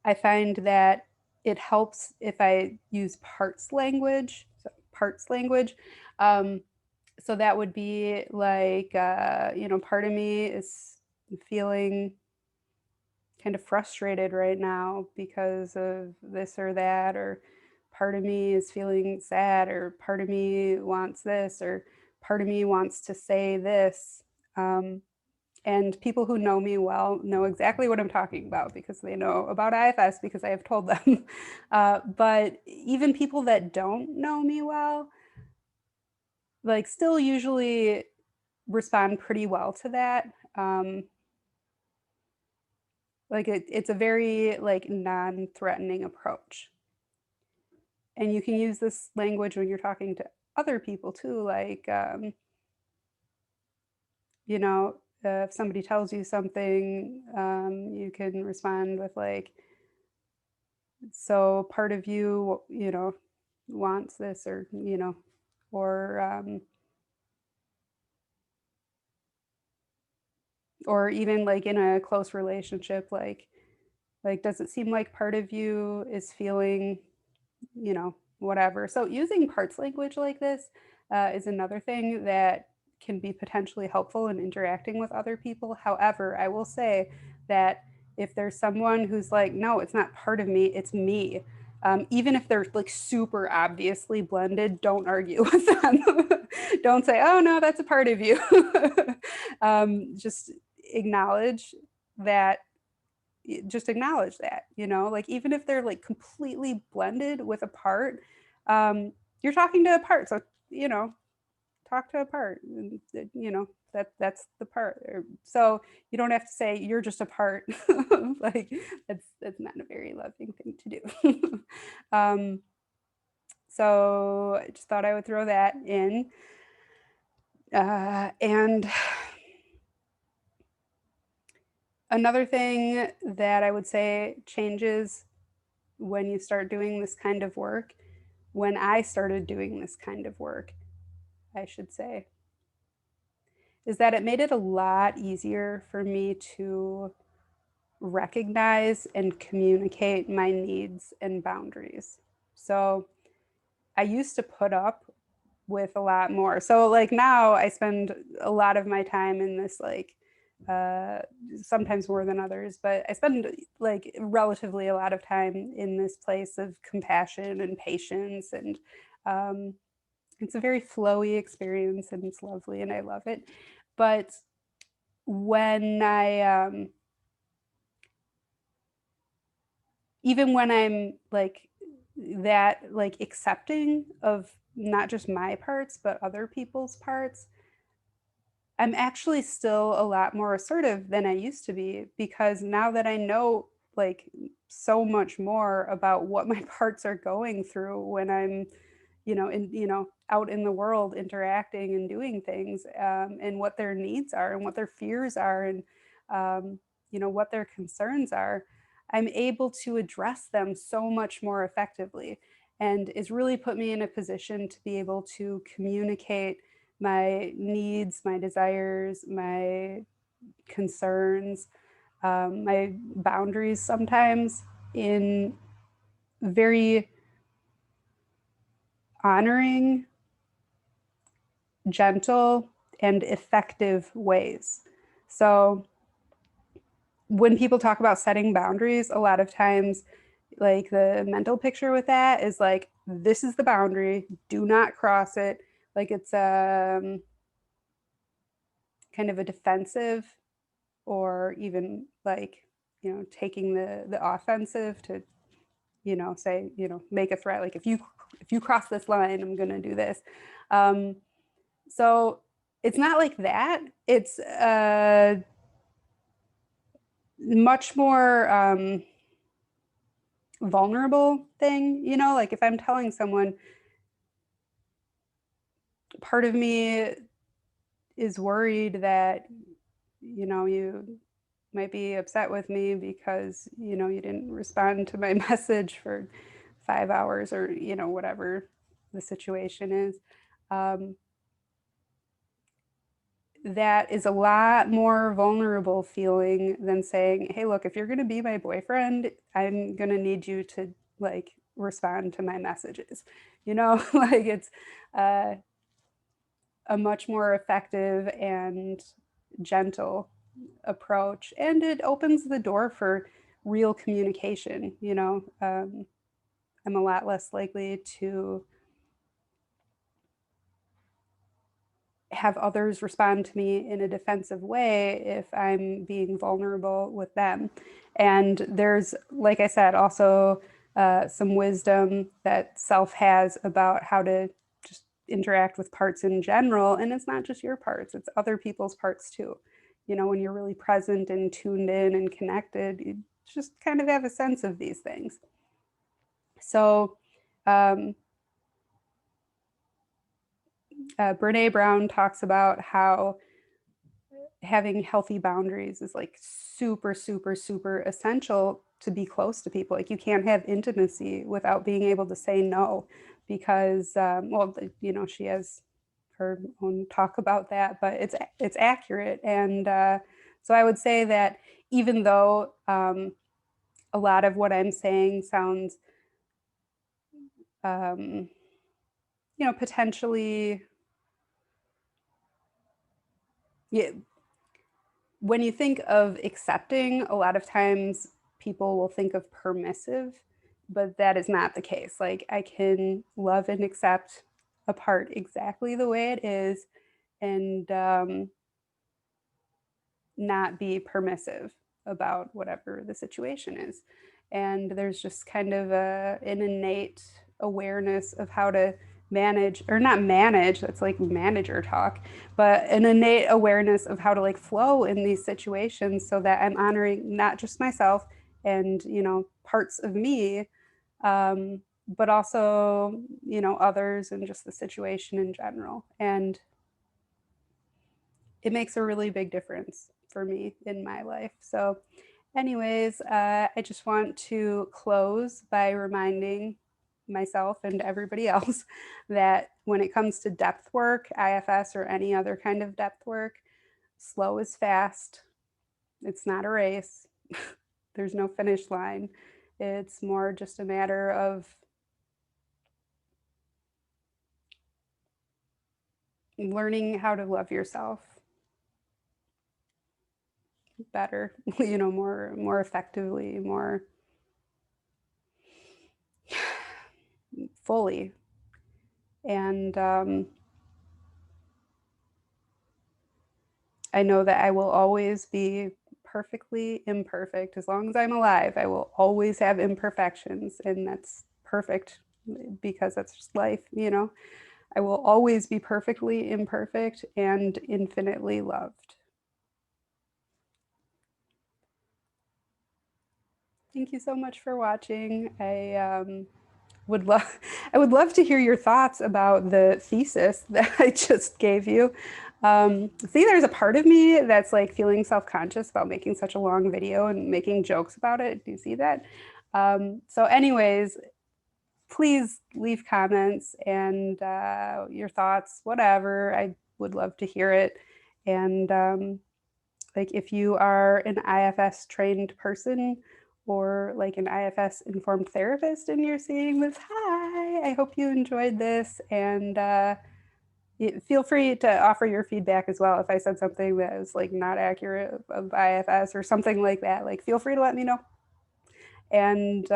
A: I find that it helps if I use parts language. So parts language. Um, so that would be like, part of me is feeling kind of frustrated right now because of this or that, or part of me is feeling sad, or part of me wants this, or part of me wants to say this. Um, and people who know me well know exactly what I'm talking about because they know about IFS because I have told them. But even people that don't know me well, like, still usually respond pretty well to that. Like it's a very like non-threatening approach. And you can use this language when you're talking to other people too, like if somebody tells you something, you can respond with like, so part of you, wants this, or or or even like in a close relationship, like does it seem like part of you is feeling, whatever. So using parts language like this is another thing that can be potentially helpful in interacting with other people. However, I will say that if there's someone who's like, no, it's not part of me, it's me. Even if they're like super obviously blended, don't argue with them. Don't say, oh, no, that's a part of you. Just acknowledge that just acknowledge that, like even if they're like completely blended with a part, you're talking to a part. So, talk to a part, that's the part. So you don't have to say you're just a part. Like that's not a very loving thing to do. um, so I just thought I would throw that in. And another thing that I would say changes when you start doing this kind of work, when I started doing this kind of work, I should say, is that it made it a lot easier for me to recognize and communicate my needs and boundaries. So I used to put up with a lot more. So like now I spend a lot of my time in this like uh sometimes more than others, but I spend like relatively a lot of time in this place of compassion and patience, and um it's a very flowy experience and it's lovely and I love it. But when I even when I'm like that, like accepting of not just my parts but other people's parts, I'm actually still a lot more assertive than I used to be, because now that I know like so much more about what my parts are going through when I'm, out in the world interacting and doing things, and what their needs are and what their fears are, and what their concerns are, I'm able to address them so much more effectively, and it's really put me in a position to be able to communicate my needs, my desires, my concerns, my boundaries sometimes in very honoring, gentle, and effective ways. So when people talk about setting boundaries, a lot of times, like the mental picture with that is like, this is the boundary, do not cross it. Like it's kind of a defensive, or even like, taking the offensive to, say, make a threat. Like if you cross this line, I'm going to do this. So it's not like that. It's much more vulnerable thing, like if I'm telling someone, part of me is worried that, you might be upset with me because, you didn't respond to my message for 5 hours, or, whatever the situation is. Um, that is a lot more vulnerable feeling than saying, hey, look, if you're going to be my boyfriend, I'm going to need you to like respond to my messages. Like it's uh, a much more effective and gentle approach. And it opens the door for real communication. I'm a lot less likely to have others respond to me in a defensive way if I'm being vulnerable with them. And there's, like I said, also some wisdom that self has about how to just interact with parts in general. And it's not just your parts, it's other people's parts too. When you're really present and tuned in and connected, you just kind of have a sense of these things. So, um, Brene Brown talks about how having healthy boundaries is like super, super, super essential to be close to people. Like you can't have intimacy without being able to say no, because, well, she has her own talk about that, but it's accurate. And so I would say that even though a lot of what I'm saying sounds, um, potentially, yeah, when you think of accepting, a lot of times people will think of permissive, but that is not the case. Like I can love and accept a part exactly the way it is, and not be permissive about whatever the situation is. And there's just kind of an innate awareness of how to manage, or not manage, that's like manager talk, but an innate awareness of how to like flow in these situations so that I'm honoring not just myself and, parts of me, but also, others and just the situation in general. And it makes a really big difference for me in my life. So, anyways, I just want to close by reminding myself and everybody else that when it comes to depth work, IFS, or any other kind of depth work, slow is fast. It's not a race. There's no finish line. It's more just a matter of learning how to love yourself better, more effectively, more fully. And I know that I will always be perfectly imperfect. As long as I'm alive, I will always have imperfections, and that's perfect because that's just life. I will always be perfectly imperfect and infinitely loved. Thank you so much for watching. Would love I would love to hear your thoughts about the thesis that I just gave you. See, there's a part of me that's like feeling self-conscious about making such a long video and making jokes about it. Do you see that? So anyways, please leave comments and your thoughts, whatever. I would love to hear it. And Like if you are an IFS trained person or like an IFS informed therapist and you're seeing this, hi, I hope you enjoyed this. And feel free to offer your feedback as well. If I said something that was like not accurate of IFS or something like that, like feel free to let me know. And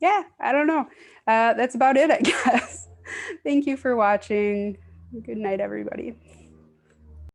A: yeah, I don't know. That's about it, I guess. Thank you for watching. Good night, everybody.